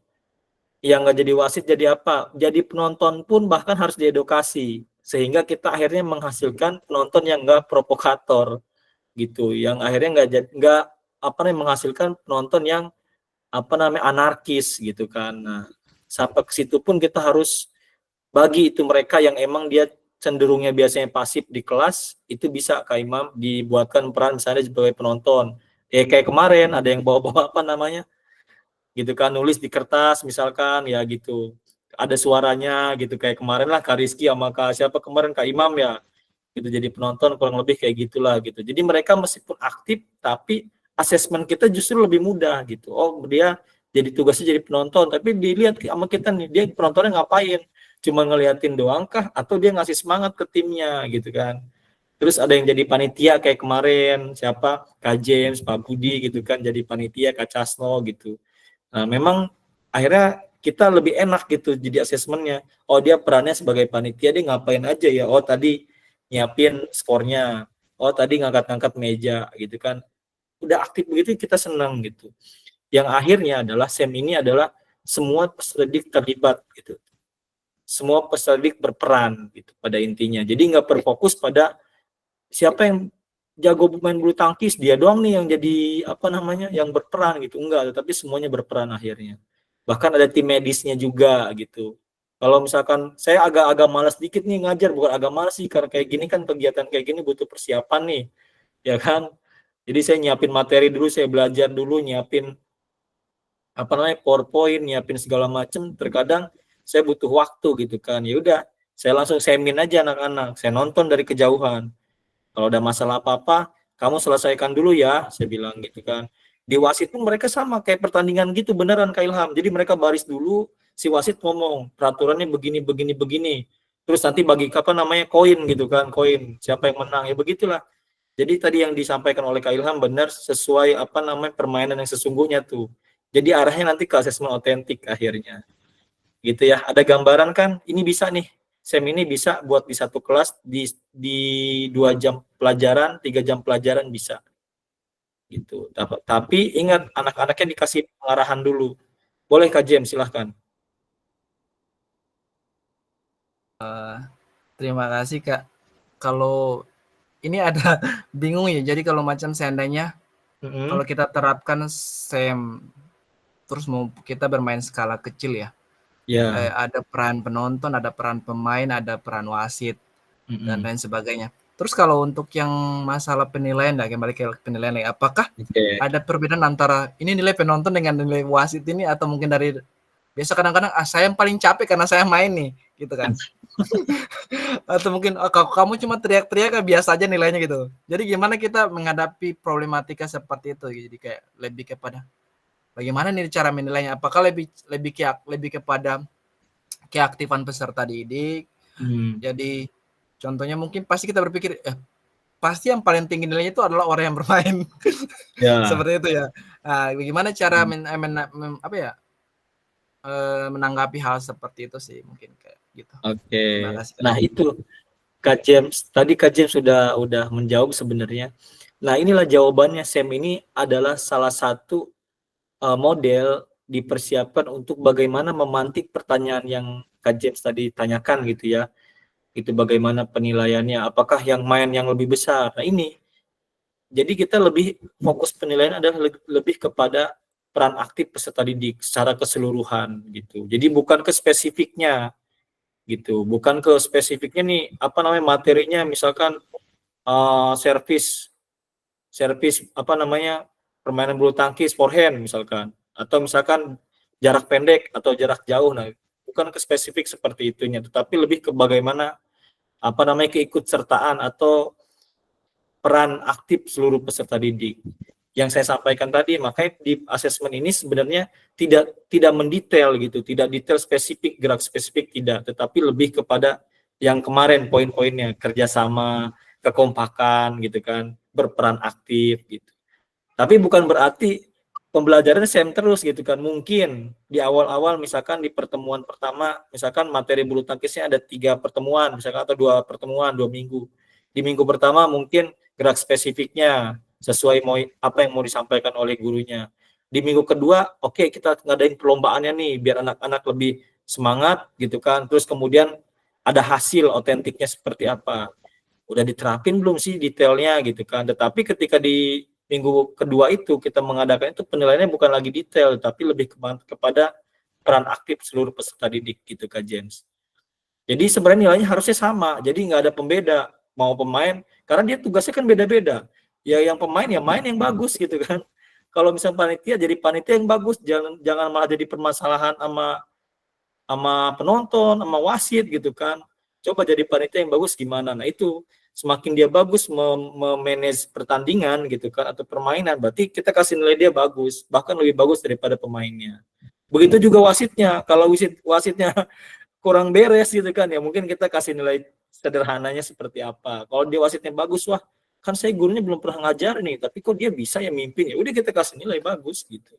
yang nggak jadi wasit jadi apa? Jadi penonton pun bahkan harus diedukasi, sehingga kita akhirnya menghasilkan penonton yang nggak provokator gitu, yang akhirnya nggak menghasilkan penonton yang anarkis gitu kan. Nah, sampai ke situ pun kita harus bagi itu mereka yang emang dia cenderungnya biasanya pasif di kelas, itu bisa Kak Imam dibuatkan peran misalnya sebagai penonton. Kayak kemarin ada yang bawa-bawa gitu kan, nulis di kertas misalkan ya gitu. Ada suaranya gitu, kayak kemarin lah Kak Rizky sama Kak siapa kemarin, Kak Imam ya. Gitu, jadi penonton kurang lebih kayak gitulah gitu. Jadi mereka meskipun aktif tapi asesmen kita justru lebih mudah gitu. Oh, dia jadi tugasnya jadi penonton, tapi dilihat sama kita nih, dia penontonnya ngapain? Cuma ngeliatin doang kah, atau dia ngasih semangat ke timnya gitu kan. Terus ada yang jadi panitia kayak kemarin, siapa? Kak James, Pak Budi gitu kan, jadi panitia, Kak Casno gitu. Nah, memang akhirnya kita lebih enak gitu jadi asesmennya. Oh, dia perannya sebagai panitia, dia ngapain aja ya? Oh, tadi nyiapin skornya. Oh, tadi ngangkat-ngangkat meja gitu kan. Udah aktif begitu kita senang gitu. Yang akhirnya adalah SEM ini adalah semua peserta didik terlibat gitu. Semua peserta didik berperan gitu pada intinya. Jadi nggak berfokus pada siapa yang jago main bulu tangkis, dia doang nih yang jadi yang berperan gitu. Enggak, tetapi semuanya berperan akhirnya. Bahkan ada tim medisnya juga gitu. Kalau misalkan saya agak malas dikit nih ngajar, bukan agak malas sih, karena kayak gini kan kegiatan kayak gini butuh persiapan nih, ya kan. Jadi saya nyiapin materi dulu, saya belajar dulu, nyiapin PowerPoint, nyiapin segala macam. Terkadang saya butuh waktu gitu kan. Ya udah, saya langsung semin aja anak-anak, saya nonton dari kejauhan. Kalau ada masalah apa-apa, kamu selesaikan dulu ya, saya bilang gitu kan. Di wasit pun mereka sama kayak pertandingan gitu beneran Kak Ilham. Jadi mereka baris dulu, si wasit ngomong peraturannya begini. Terus nanti bagi koin gitu kan, koin siapa yang menang ya begitulah. Jadi tadi yang disampaikan oleh Kak Ilham benar, sesuai permainan yang sesungguhnya tuh. Jadi arahnya nanti ke asesmen otentik akhirnya. Gitu ya. Ada gambaran kan, ini bisa nih. SEM ini bisa buat di satu kelas di 2 jam pelajaran, 3 jam pelajaran bisa. Gitu. Tapi ingat anak-anaknya dikasih pengarahan dulu. Boleh Kak James, silahkan. Terima kasih Kak. Kalau ini ada bingung ya. Jadi kalau macam seandainya kalau kita terapkan SEM terus mau kita bermain skala kecil ya. Ya. Ada peran penonton, ada peran pemain, ada peran wasit dan lain sebagainya. Terus kalau untuk yang masalah penilaian, kembali ke penilaian lagi, apakah ada perbedaan antara ini nilai penonton dengan nilai wasit ini, atau mungkin dari biasa kadang-kadang saya yang paling capek karena saya main nih, gitu kan? Atau mungkin kamu cuma teriak-teriak biasa aja nilainya gitu. Jadi gimana kita menghadapi problematika seperti itu? Jadi kayak lebih kepada bagaimana nih cara menilainya? Apakah lebih kepada keaktifan peserta didik? Jadi contohnya mungkin pasti kita berpikir pasti yang paling tinggi nilainya itu adalah orang yang bermain. Ya. Seperti itu ya. Nah, bagaimana cara menanggapi hal seperti itu sih mungkin kayak gitu. Oke. Terima kasih. Nah, itu Kak James, tadi Kak James udah menjawab sebenarnya. Nah, inilah jawabannya. SEM ini adalah salah satu model dipersiapkan untuk bagaimana memantik pertanyaan yang Kak James tadi tanyakan gitu ya. Itu bagaimana penilaiannya, apakah yang main yang lebih besar. Nah, ini. Jadi kita lebih fokus penilaian adalah lebih kepada peran aktif peserta didik secara keseluruhan gitu. Jadi bukan ke spesifiknya gitu, bukan ke spesifiknya nih apa namanya materinya, misalkan servis apa namanya permainan bulu tangkis forehand misalkan, atau misalkan jarak pendek atau jarak jauh. Nah, bukan ke spesifik seperti itunya, tetapi lebih ke bagaimana apa namanya keikutsertaan atau peran aktif seluruh peserta didik. Yang saya sampaikan tadi, makanya di asesmen ini sebenarnya tidak mendetail gitu, tidak detail spesifik, gerak spesifik tidak, tetapi lebih kepada yang kemarin poin-poinnya, kerjasama, kekompakan gitu kan, berperan aktif gitu. Tapi bukan berarti pembelajaran SEM terus gitu kan. Mungkin di awal-awal misalkan di pertemuan pertama, misalkan materi bulu tangkisnya ada 3 pertemuan, misalkan atau 2 pertemuan 2 minggu. Di minggu pertama mungkin gerak spesifiknya sesuai apa yang mau disampaikan oleh gurunya. Di minggu kedua, oke, kita ngadain perlombaannya nih biar anak-anak lebih semangat gitu kan. Terus kemudian ada hasil otentiknya seperti apa. Udah diterapin belum sih detailnya gitu kan. Tetapi ketika di minggu kedua itu kita mengadakan itu penilaiannya bukan lagi detail, tapi lebih kepada peran aktif seluruh peserta didik gitu Kak James. Jadi sebenarnya nilainya harusnya sama, jadi nggak ada pembeda mau pemain, karena dia tugasnya kan beda-beda. Ya yang pemain ya main yang bagus gitu kan. Kalau misalnya panitia jadi panitia yang bagus, jangan malah jadi permasalahan sama penonton, sama wasit gitu kan. Coba jadi panitia yang bagus gimana? Nah itu semakin dia bagus memanage pertandingan gitu kan atau permainan, berarti kita kasih nilai dia bagus, bahkan lebih bagus daripada pemainnya. Begitu juga wasitnya, kalau wasitnya kurang beres gitu kan ya mungkin kita kasih nilai sederhananya seperti apa. Kalau dia wasitnya bagus, wah kan saya gurunya belum pernah ngajar nih, tapi kok dia bisa ya mimpin, ya udah kita kasih nilai bagus gitu.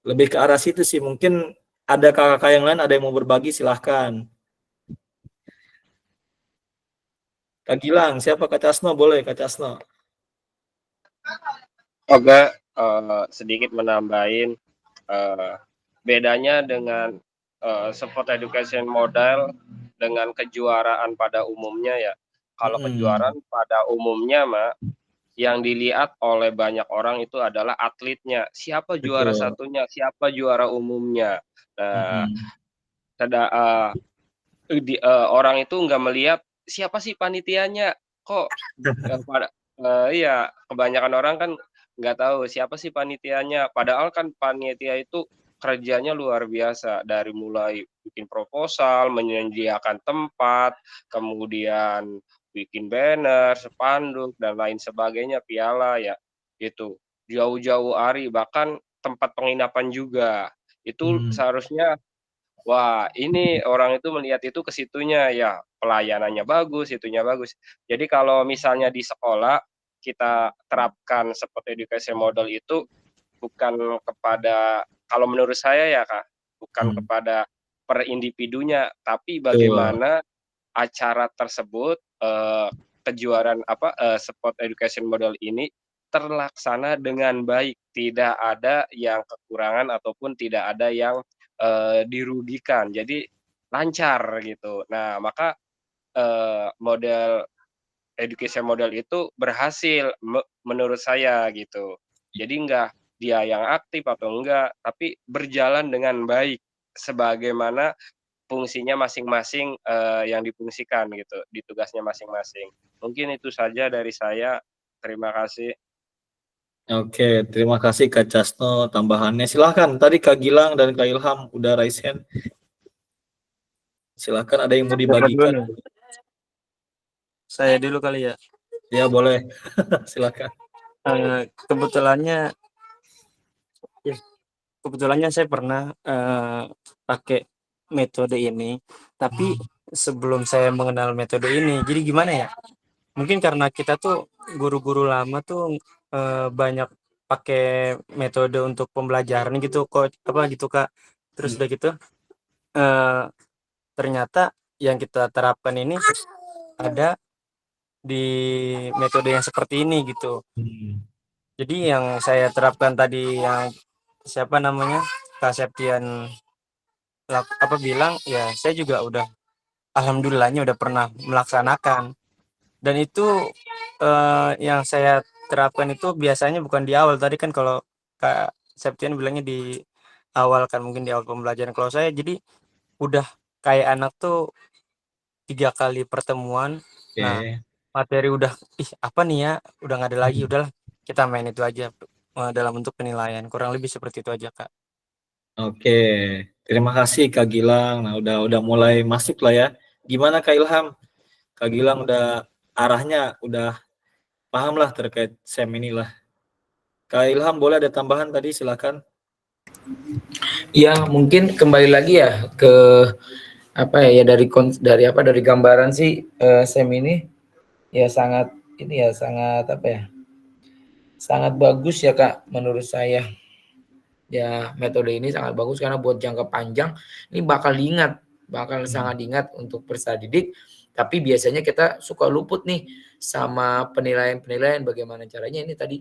Lebih ke arah situ sih. Mungkin ada kakak-kakak yang lain ada yang mau berbagi, silahkan. Kak Gilang, siapa? Kak Casno, boleh Kak Casno. Oke, sedikit menambahin bedanya dengan sport education model dengan kejuaraan pada umumnya ya. Kalau kejuaraan pada umumnya yang dilihat oleh banyak orang itu adalah atletnya, siapa juara satunya, siapa juara umumnya. Nah, orang itu nggak melihat siapa sih panitianya, kok iya kebanyakan orang kan nggak tahu siapa sih panitianya, padahal kan panitia itu kerjanya luar biasa, dari mulai bikin proposal, menyediakan tempat, kemudian bikin banner, spanduk dan lain sebagainya, piala ya, itu jauh-jauh hari, bahkan tempat penginapan juga. Itu seharusnya wah, ini orang itu melihat itu ke situnya ya, pelayanannya bagus, itunya bagus. Jadi kalau misalnya di sekolah kita terapkan seperti education model itu, bukan kepada, kalau menurut saya ya Kak, bukan kepada per individunya, tapi bagaimana acara tersebut, kejuaraan sport education model ini terlaksana dengan baik, tidak ada yang kekurangan ataupun tidak ada yang dirugikan. Jadi lancar gitu. Nah, maka model education model itu berhasil menurut saya gitu. Jadi enggak dia yang aktif atau enggak, tapi berjalan dengan baik sebagaimana fungsinya masing-masing yang difungsikan gitu, di tugasnya masing-masing. Mungkin itu saja dari saya. Terima kasih. Oke, terima kasih Kak Casno tambahannya. Silahkan, tadi Kak Gilang dan Kak Ilham udah raise hand. Silahkan, ada yang mau dibagikan? Saya dulu kali ya. Ya boleh, silahkan. Kebetulannya saya pernah pakai metode ini, tapi sebelum saya mengenal metode ini, jadi gimana ya? Mungkin karena kita tuh guru-guru lama tuh banyak pakai metode untuk pembelajaran gitu kok gitu Kak. Terus udah gitu ternyata yang kita terapkan ini ada di metode yang seperti ini gitu. Jadi yang saya terapkan tadi yang siapa namanya Kak Septian bilang ya, saya juga udah alhamdulillahnya udah pernah melaksanakan, dan itu yang saya terapkan itu biasanya bukan di awal. Tadi kan kalau Kak Septian bilangnya di awal kan, mungkin di awal pembelajaran. Kalau saya jadi udah kayak anak tuh 3 kali pertemuan. Nah, materi udah apa nih ya, udah nggak ada lagi, udahlah kita main itu aja dalam bentuk penilaian. Kurang lebih seperti itu aja Kak. Oke, terima kasih Kak Gilang. Nah, udah mulai masuk lah ya. Gimana Kak Ilham? Kak Gilang udah arahnya udah paham lah terkait SEM inilah. Kak Ilham boleh ada tambahan tadi, silakan. Ya mungkin kembali lagi ya ke dari dari gambaran sih SEM ini ya sangat sangat bagus ya Kak menurut saya. Ya metode ini sangat bagus karena buat jangka panjang ini bakal sangat diingat untuk peserta didik. Tapi biasanya kita suka luput nih sama penilaian bagaimana caranya. Ini tadi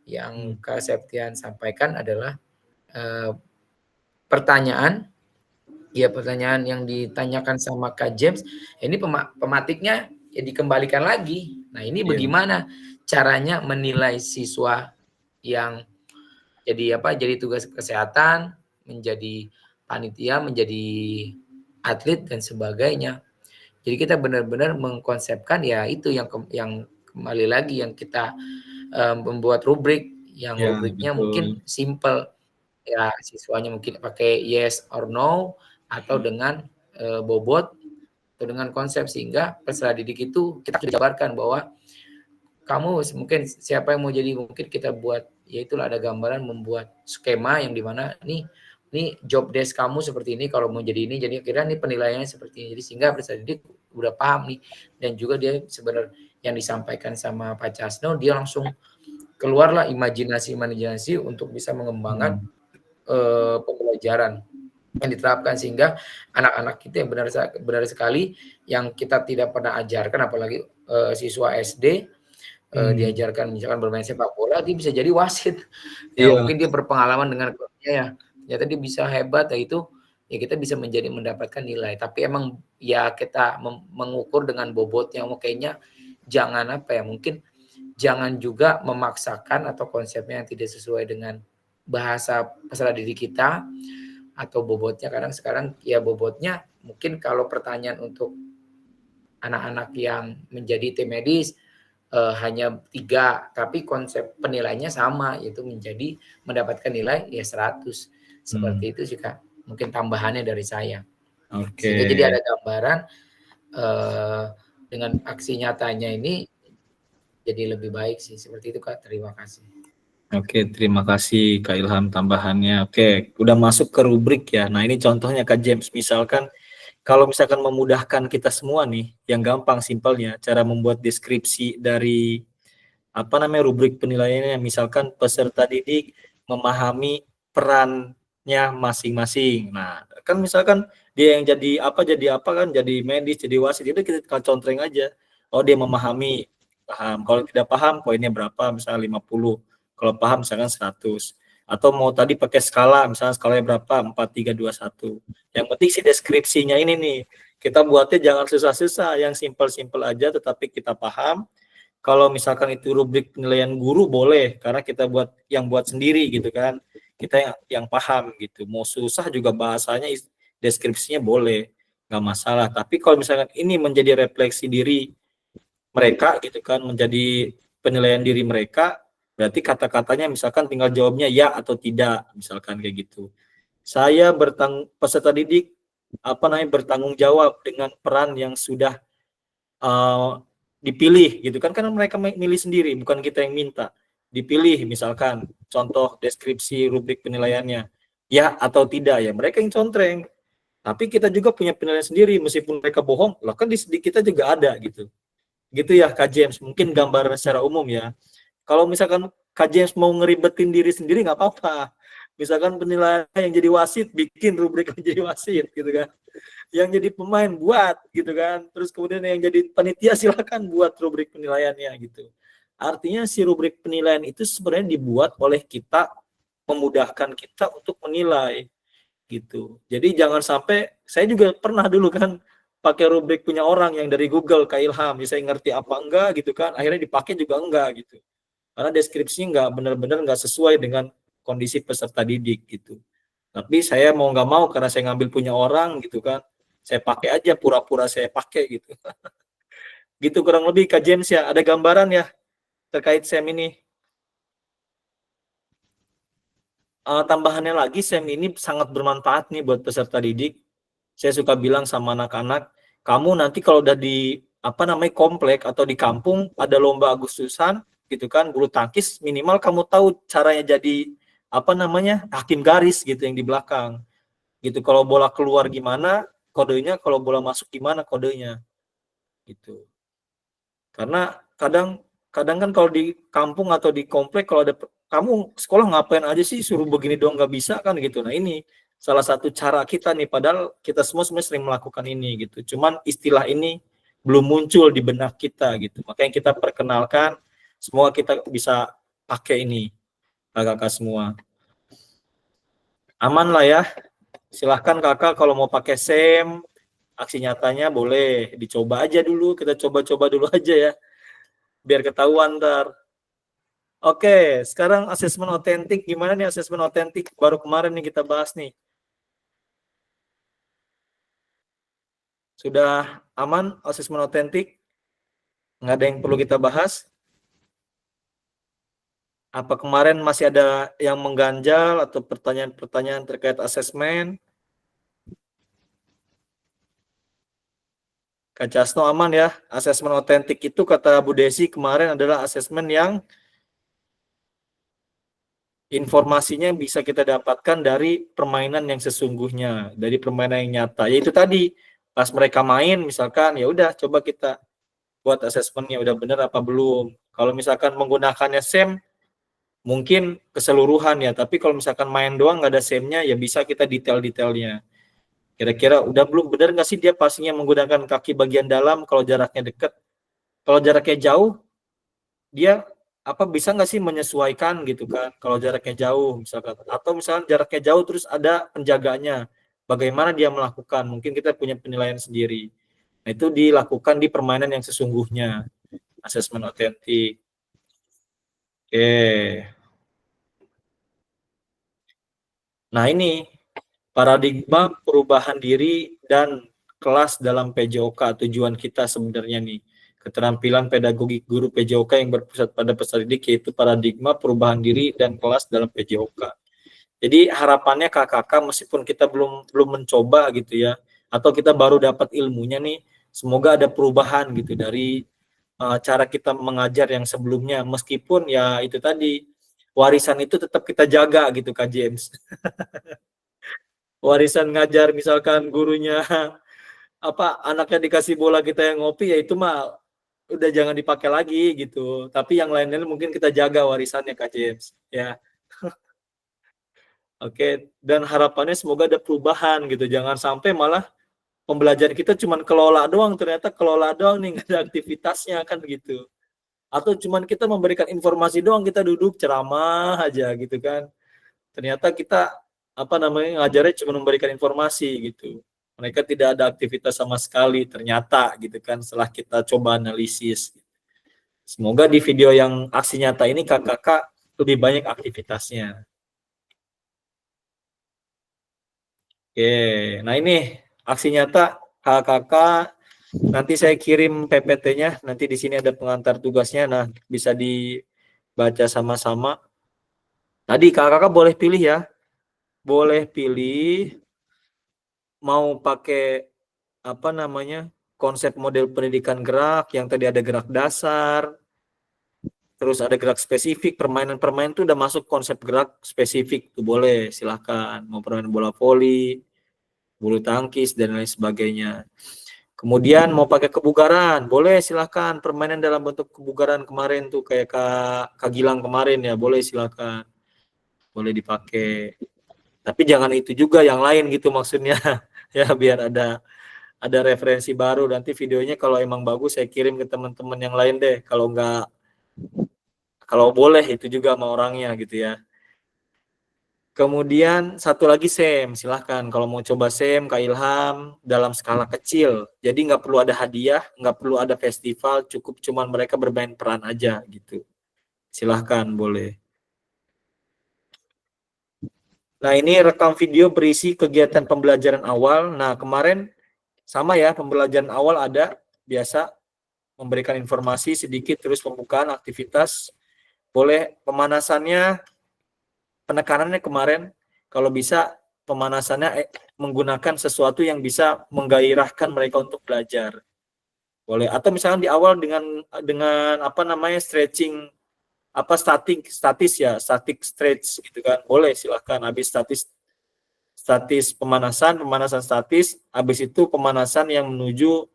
yang Kak Septian sampaikan adalah pertanyaan yang ditanyakan sama Kak James, ini pematiknya ya dikembalikan lagi. Nah ini bagaimana caranya menilai siswa yang jadi tugas kesehatan, menjadi panitia, menjadi atlet dan sebagainya. Jadi kita benar-benar mengkonsepkan ya itu yang kembali lagi yang kita membuat rubrik yang rubriknya mungkin simple. Ya siswanya mungkin pakai yes or no atau dengan bobot atau dengan konsep, sehingga peserta didik itu kita jabarkan bahwa kamu mungkin siapa yang mau jadi, mungkin kita buat itulah ada gambaran membuat skema yang dimana ini job desk kamu seperti ini, kalau mau jadi ini, jadi kira ini penilaiannya seperti ini. Jadi sehingga peserta didik udah paham nih, dan juga dia sebenarnya yang disampaikan sama Pak Casno, dia langsung keluarlah imajinasi untuk bisa mengembangkan pembelajaran yang diterapkan, sehingga anak-anak kita yang benar sekali yang kita tidak pernah ajarkan, apalagi siswa SD diajarkan misalkan bermain sepak bola, dia bisa jadi wasit. Ya mungkin dia berpengalaman dengan klubnya ya. Ternyata dia bisa hebat, ya itu ya kita bisa mendapatkan nilai. Tapi emang ya kita mengukur dengan bobotnya, kayaknya jangan mungkin jangan juga memaksakan atau konsepnya yang tidak sesuai dengan bahasa peserta didik kita atau bobotnya. Kadang sekarang ya bobotnya mungkin kalau pertanyaan untuk anak-anak yang menjadi tim medis hanya 3, tapi konsep penilaiannya sama, yaitu mendapatkan nilai ya 100. Seperti itu sih Kak, mungkin tambahannya dari saya. Sehingga jadi ada gambaran dengan aksi nyatanya ini jadi lebih baik sih, seperti itu Kak. Terima kasih. Oke, terima kasih Kak Ilham tambahannya. Oke, udah masuk ke rubrik ya. Nah ini contohnya Kak James, misalkan kalau misalkan memudahkan kita semua nih, yang gampang simpelnya, cara membuat deskripsi dari rubrik penilaiannya, misalkan peserta didik memahami perannya masing-masing. Nah, kan misalkan dia yang jadi apa kan, jadi medis, jadi wasit, itu kita contreng aja. Oh, dia memahami, paham. Kalau tidak paham, poinnya berapa? Misalnya 50. Kalau paham, misalkan 100. Atau mau tadi pakai skala, misalnya skalanya berapa? 4, 3, 2, 1. Yang penting si deskripsinya ini nih, kita buatnya jangan susah-susah, yang simpel-simpel aja, tetapi kita paham. Kalau misalkan itu rubrik penilaian guru boleh, karena kita buat sendiri gitu kan, kita yang paham gitu. Mau susah juga bahasanya, deskripsinya boleh, nggak masalah. Tapi kalau misalkan ini menjadi refleksi diri mereka gitu kan, menjadi penilaian diri mereka, berarti kata-katanya misalkan tinggal jawabnya ya atau tidak, misalkan kayak gitu. Saya peserta didik bertanggung jawab dengan peran yang sudah dipilih gitu kan, karena mereka milih sendiri, bukan kita yang minta. Dipilih, misalkan contoh deskripsi rubrik penilaiannya ya atau tidak, ya mereka yang contreng. Tapi kita juga punya penilaian sendiri, meskipun mereka bohong, lah kan di kita juga ada gitu. Gitu ya Kak James, mungkin gambaran secara umum ya. Kalau misalkan Kak James mau ngeribetin diri sendiri nggak apa-apa. Misalkan penilaian yang jadi wasit bikin rubrik menjadi wasit gitu kan. Yang jadi pemain buat gitu kan. Terus kemudian yang jadi panitia silakan buat rubrik penilaiannya gitu. Artinya si rubrik penilaian itu sebenarnya dibuat oleh kita, memudahkan kita untuk menilai gitu. Jadi jangan sampai, saya juga pernah dulu kan pakai rubrik punya orang yang dari Google, Kak Ilham, saya ngerti apa enggak gitu kan, akhirnya dipakai juga enggak gitu. Karena deskripsinya enggak benar-benar enggak sesuai dengan kondisi peserta didik gitu. Tapi saya mau nggak mau, karena saya ngambil punya orang gitu kan, saya pakai aja, pura-pura saya pakai gitu. Gitu kurang lebih Kak James ya. Ada gambaran ya terkait SEM ini. Tambahannya lagi, SEM ini sangat bermanfaat nih buat peserta didik. Saya suka bilang sama anak-anak, kamu nanti kalau udah di komplek atau di kampung ada lomba Agustusan gitu kan, bulu tangkis, minimal kamu tahu caranya jadi hakim garis gitu yang di belakang. Gitu, kalau bola keluar gimana kodenya, kalau bola masuk gimana kodenya. Gitu. Karena kadang kan kalau di kampung atau di komplek, kalau ada kamu sekolah ngapain aja sih, suruh begini doang nggak bisa kan gitu. Nah ini salah satu cara kita nih, padahal kita semua sebenarnya sering melakukan ini gitu. Cuman istilah ini belum muncul di benak kita gitu. Makanya kita perkenalkan, semua kita bisa pakai ini, kakak-kakak semua. Aman lah ya. Silahkan kakak kalau mau pakai SEM, aksi nyatanya boleh dicoba aja dulu, kita coba-coba dulu aja ya, biar ketahuan ntar. Oke, sekarang asesmen otentik. Gimana nih asesmen otentik? Baru kemarin nih kita bahas nih. Sudah aman asesmen otentik? Nggak ada yang perlu kita bahas? Apa kemarin masih ada yang mengganjal atau pertanyaan-pertanyaan terkait asesmen? Kak Casno aman ya? Asesmen otentik itu kata Bu Desi kemarin adalah asesmen yang informasinya bisa kita dapatkan dari permainan yang sesungguhnya, dari permainan yang nyata. Yaitu tadi, pas mereka main misalkan, ya udah coba kita buat asesmennya udah benar apa belum. Kalau misalkan menggunakannya SEM, mungkin keseluruhan ya, tapi kalau misalkan main doang nggak ada SEM-nya, ya bisa kita detail-detailnya. Kira-kira udah belum benar nggak sih dia passingnya menggunakan kaki bagian dalam kalau jaraknya dekat. Kalau jaraknya jauh, dia bisa nggak sih menyesuaikan gitu kan, kalau jaraknya jauh misalkan, atau misalkan jaraknya jauh terus ada penjaganya, bagaimana dia melakukan, mungkin kita punya penilaian sendiri. Nah itu dilakukan di permainan yang sesungguhnya, asesmen otentik. Oke, nah ini paradigma perubahan diri dan kelas dalam PJOK, tujuan kita sebenarnya nih, keterampilan pedagogik guru PJOK yang berpusat pada peserta didik, yaitu paradigma perubahan diri dan kelas dalam PJOK. Jadi harapannya kakak-kakak, meskipun kita belum mencoba gitu ya, atau kita baru dapat ilmunya nih, semoga ada perubahan gitu dari cara kita mengajar yang sebelumnya, meskipun ya itu tadi, warisan itu tetap kita jaga gitu Kak James. Warisan ngajar misalkan gurunya anaknya dikasih bola kita yang ngopi, ya itu mah udah jangan dipakai lagi gitu. Tapi yang lain-lain mungkin kita jaga warisannya Kak James ya. Oke, dan harapannya semoga ada perubahan gitu. Jangan sampai malah pembelajaran kita cuman kelola doang, ternyata kelola doang nih, nggak ada aktivitasnya kan gitu. Atau cuman kita memberikan informasi doang, kita duduk ceramah aja gitu kan. Ternyata kita apa namanya ngajarnya cuma memberikan informasi gitu. Mereka tidak ada aktivitas sama sekali ternyata gitu kan setelah kita coba analisis. Semoga di video yang aksi nyata ini kakak-kakak lebih banyak aktivitasnya. Oke, nah ini aksi nyata kakak-kakak. Nanti saya kirim PPT-nya. Nanti di sini ada pengantar tugasnya. Nah, bisa dibaca sama-sama. Tadi kakak-kakak boleh pilih ya. Boleh pilih mau pakai apa namanya konsep model pendidikan gerak yang tadi ada gerak dasar, terus ada gerak spesifik, permainan-permainan itu udah masuk konsep gerak spesifik tuh boleh silahkan mau permainan bola voli, bulu tangkis dan lain sebagainya. Kemudian mau pakai kebugaran boleh silahkan permainan dalam bentuk kebugaran kemarin tuh kayak Kak Gilang kemarin ya boleh silahkan boleh dipakai. Tapi jangan itu juga yang lain gitu maksudnya ya biar ada referensi baru. Nanti videonya kalau emang bagus saya kirim ke teman-teman yang lain deh. Kalau enggak, kalau boleh itu juga sama orangnya gitu ya. Kemudian satu lagi SEM, silahkan kalau mau coba SEM Kak Ilham dalam skala kecil. Jadi nggak perlu ada hadiah, nggak perlu ada festival, cukup cuman mereka bermain peran aja gitu. Silahkan boleh. Nah ini rekam video berisi kegiatan pembelajaran awal. Nah kemarin sama ya pembelajaran awal ada biasa memberikan informasi sedikit terus pembukaan aktivitas boleh pemanasannya penekanannya kemarin kalau bisa pemanasannya menggunakan sesuatu yang bisa menggairahkan mereka untuk belajar boleh atau misalnya di awal dengan apa namanya stretching apa statis ya static stretch gitu kan boleh silahkan habis statis pemanasan statis habis itu pemanasan yang menuju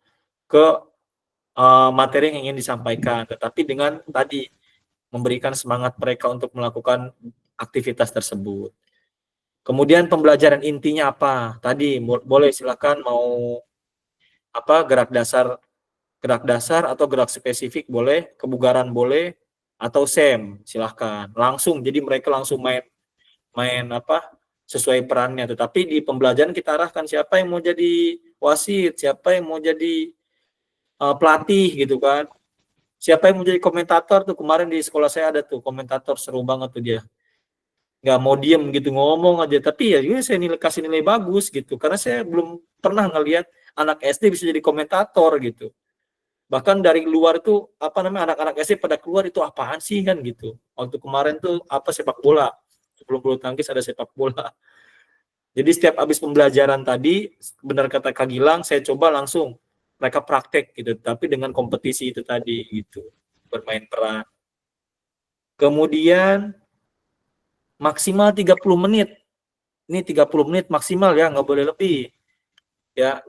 ke materi yang ingin disampaikan tetapi dengan tadi memberikan semangat mereka untuk melakukan aktivitas tersebut. Kemudian pembelajaran intinya apa? Tadi boleh silakan mau apa gerak dasar atau gerak spesifik boleh, kebugaran boleh atau SEM silahkan. Langsung jadi mereka langsung main apa sesuai perannya. Tetapi di pembelajaran kita arahkan siapa yang mau jadi wasit, siapa yang mau jadi pelatih gitu kan. Siapa yang mau jadi komentator tuh kemarin di sekolah saya ada tuh komentator seru banget tuh dia. Nggak mau diem gitu ngomong aja tapi ya juga saya kasih nilai bagus gitu karena saya belum pernah ngelihat anak SD bisa jadi komentator gitu bahkan dari luar tuh apa namanya anak-anak SD pada keluar itu apaan sih kan gitu waktu kemarin tuh apa sepak bola sebelum bulu tangkis ada sepak bola jadi setiap habis pembelajaran tadi benar kata Kak Gilang saya coba langsung mereka praktek gitu tapi dengan kompetisi itu tadi gitu bermain peran kemudian maksimal 30 menit. Ini 30 menit maksimal ya, nggak boleh lebih. Ya,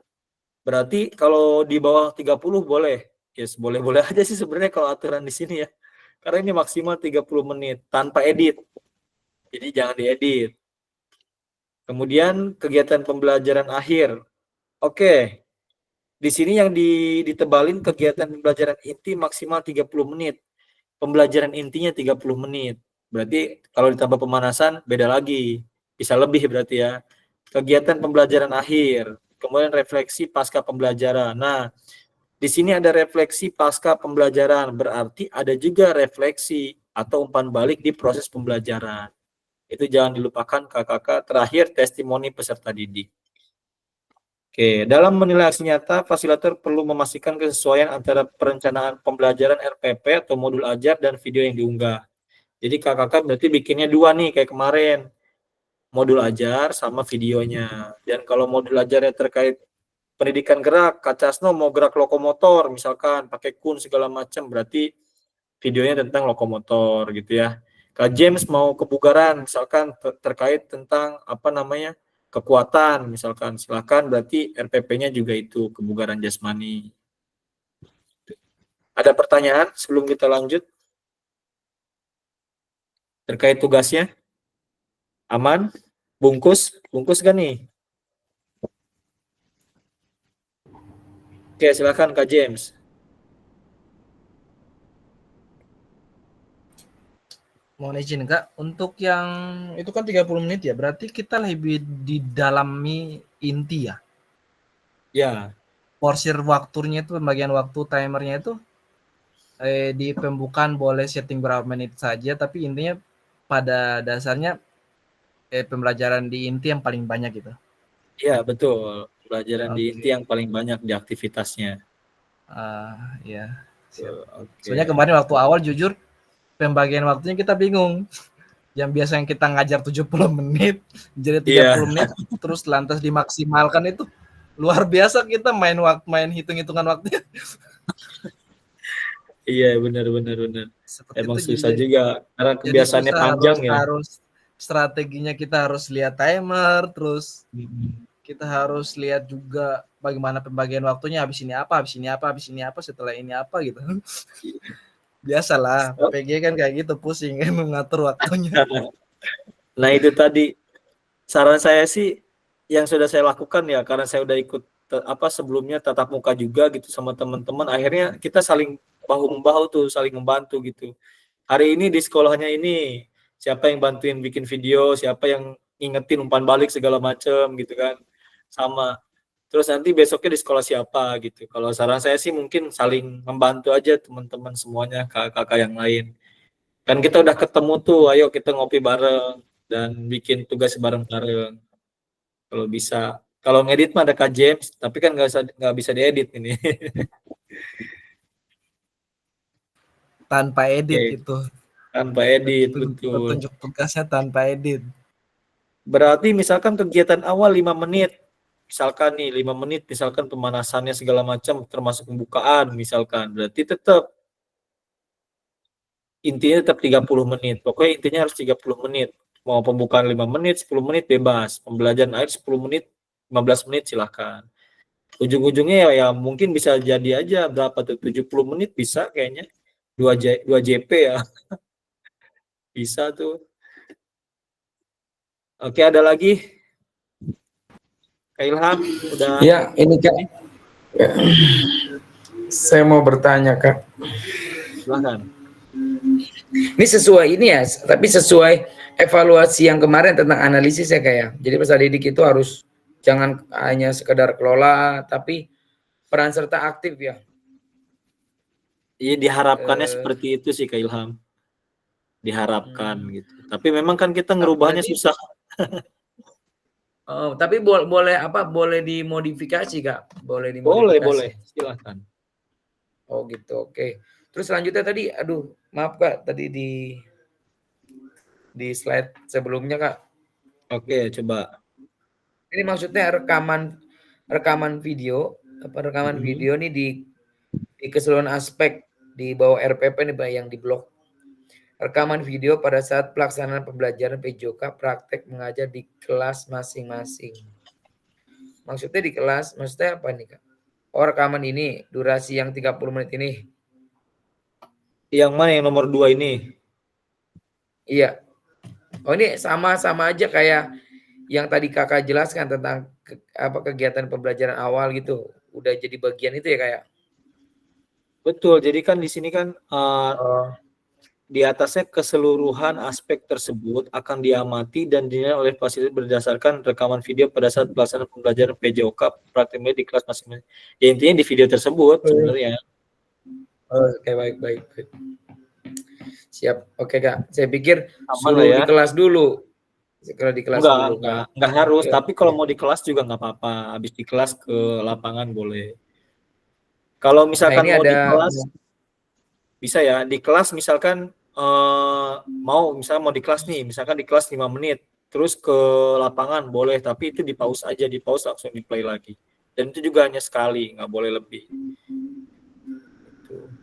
berarti kalau di bawah 30 boleh. Yes, boleh-boleh aja sih sebenarnya kalau aturan di sini ya. Karena ini maksimal 30 menit tanpa edit. Jadi jangan diedit. Kemudian kegiatan pembelajaran akhir. Oke, di sini yang ditebalin kegiatan pembelajaran inti maksimal 30 menit. Pembelajaran intinya 30 menit. Berarti kalau ditambah pemanasan beda lagi. Bisa lebih berarti ya. Kegiatan pembelajaran akhir, kemudian refleksi pasca pembelajaran. Nah, di sini ada refleksi pasca pembelajaran, berarti ada juga refleksi atau umpan balik di proses pembelajaran. Itu jangan dilupakan kakak-kakak. Terakhir, testimoni peserta didik. Oke, dalam menilai aksi nyata, fasilitator perlu memastikan kesesuaian antara perencanaan pembelajaran RPP atau modul ajar dan video yang diunggah. Jadi kakak-kakak berarti bikinnya dua nih kayak kemarin. Modul ajar sama videonya. Dan kalau modul ajarnya terkait pendidikan gerak, Kak Casno mau gerak lokomotor misalkan pakai kun segala macam berarti videonya tentang lokomotor gitu ya. Kak James mau kebugaran misalkan terkait tentang apa namanya? Kekuatan misalkan silakan berarti RPP-nya juga itu kebugaran jasmani. Ada pertanyaan sebelum kita lanjut? Terkait tugasnya? Aman? Bungkus kan nih? Oke, silakan Kak James. Mohon izin Kak, untuk yang itu kan 30 menit ya, berarti kita lebih didalami inti ya. Ya, Porsir waktunya itu, pembagian waktu timernya itu di pembukaan boleh setting berapa menit saja, tapi intinya pada dasarnya pembelajaran di inti yang paling banyak gitu. iya betul. Pelajaran di Oke. inti yang paling banyak di aktivitasnya. Ya. Siap. Oke. Soalnya kemarin waktu awal jujur pembagian waktunya kita bingung. Yang biasa yang kita ngajar 70 menit jadi 30 Iya. menit terus lantas dimaksimalkan itu luar biasa, kita main hitung-hitungan waktunya. Iya, benar. Seperti Emang itu, susah juga karena jadi kebiasaannya susah, panjang ya. harus strateginya kita harus lihat timer, terus kita harus lihat juga bagaimana pembagian waktunya, habis ini apa, setelah ini apa gitu. Biasalah, PG kan kayak gitu, pusing kan mengatur waktunya. Nah, itu tadi saran saya sih yang sudah saya lakukan ya, karena saya udah ikut sebelumnya tatap muka juga gitu sama teman-teman, akhirnya kita saling bahu-membahu tuh, saling membantu gitu. Hari ini di sekolahnya ini siapa yang bantuin bikin video, siapa yang ngingetin umpan balik segala macem gitu kan, sama. Terus nanti besoknya di sekolah siapa gitu. Kalau saran saya sih mungkin saling membantu aja teman-teman semuanya, kakak-kakak yang lain. Kan kita udah ketemu tuh, ayo kita ngopi bareng dan bikin tugas bareng-bareng. Kalau bisa. Kalau ngedit mah ada Kak James, tapi kan nggak bisa diedit ini. Tanpa edit Oke, itu. tanpa edit, betul. Petunjuk tugasnya tanpa edit. Berarti misalkan kegiatan awal 5 menit. Misalkan nih 5 menit, misalkan pemanasannya segala macam termasuk pembukaan misalkan. Berarti tetap intinya tetap 30 menit. Pokoknya intinya harus 30 menit. Mau pembukaan 5 menit, 10 menit bebas. Pembelajaran akhir 10 menit, 15 menit silahkan. Ujung-ujungnya ya mungkin bisa jadi aja berapa tuh, 70 menit bisa kayaknya. 2 JP ya. Bisa tuh. Oke, ada lagi? Kak Ilham, udah. Ya, ini Kak. Saya mau bertanya Kak. Silahkan. Ini sesuai ini ya, tapi sesuai evaluasi yang kemarin tentang analisis ya Kak ya. Jadi peserta didik itu harus jangan hanya sekedar kelola, tapi peran serta aktif ya. Iya, diharapkannya seperti itu sih Kak Ilham. Diharapkan gitu. Tapi memang kan kita ngerubahnya susah. Oh, tapi boleh dimodifikasi Kak? Boleh dimodifikasi. Boleh, silahkan. Oh gitu, oke. Terus selanjutnya tadi, aduh maaf Kak, tadi di slide sebelumnya Kak. Oke, coba. Ini maksudnya rekaman video, video nih di keseluruhan aspek di bawah RPP nih Pak, yang di blok. Rekaman video pada saat pelaksanaan pembelajaran PJOK praktek mengajar di kelas masing-masing. Maksudnya di kelas, maksudnya apa nih Kak? Oh, rekaman ini, durasi yang 30 menit ini. Yang mana yang nomor 2 ini? Iya. Oh, ini sama-sama aja kayak yang tadi Kakak jelaskan tentang kegiatan pembelajaran awal gitu. Udah jadi bagian itu ya kayak. Betul, jadi kan di sini kan di atasnya keseluruhan aspek tersebut akan diamati dan dinilai oleh fasilitas berdasarkan rekaman video pada saat pelaksanaan pembelajaran PJOK praktiknya di kelas masing-masing. Ya intinya di video tersebut sebenarnya. Oke, baik. Siap. Oke Kak, saya pikir Aman suruh lah ya. di kelas dulu. Kalau di kelas dulu Kak. Enggak harus, tapi kalau mau di kelas juga nggak apa-apa. Habis di kelas ke lapangan boleh. Kalau misalkan Nah, ini mau ada di kelas bisa ya, di kelas misalkan mau di kelas nih, misalkan di kelas 5 menit, terus ke lapangan boleh, tapi itu di pause aja, di pause langsung di play lagi. Dan itu juga hanya sekali, nggak boleh lebih.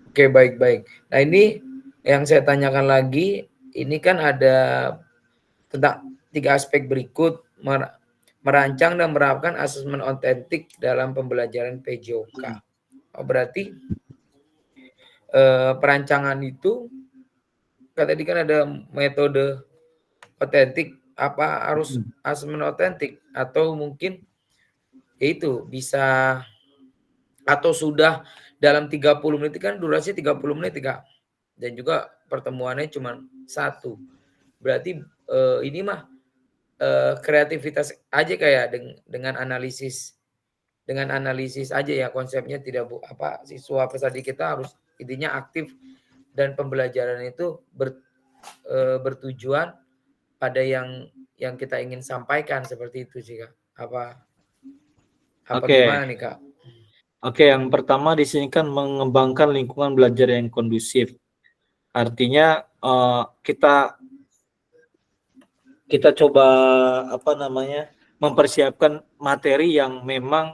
Oke, baik. Nah, ini yang saya tanyakan lagi, ini kan ada tentang 3 aspek berikut, merancang dan menerapkan asesmen otentik dalam pembelajaran PJOK. Oh, berarti perancangan itu tadi kan ada metode otentik, apa harus asesmen otentik atau mungkin itu bisa atau sudah dalam 30 menit kan durasi 30 menit Kak. Dan juga pertemuannya cuma satu. Berarti ini mah kreativitas aja kayak dengan analisis aja ya konsepnya tidak siswa peserta kita harus intinya aktif dan pembelajaran itu bertujuan pada yang kita ingin sampaikan seperti itu sih Kak. Apa gimana nih Kak? Oke, yang pertama di sini kan mengembangkan lingkungan belajar yang kondusif. Artinya kita coba mempersiapkan materi yang memang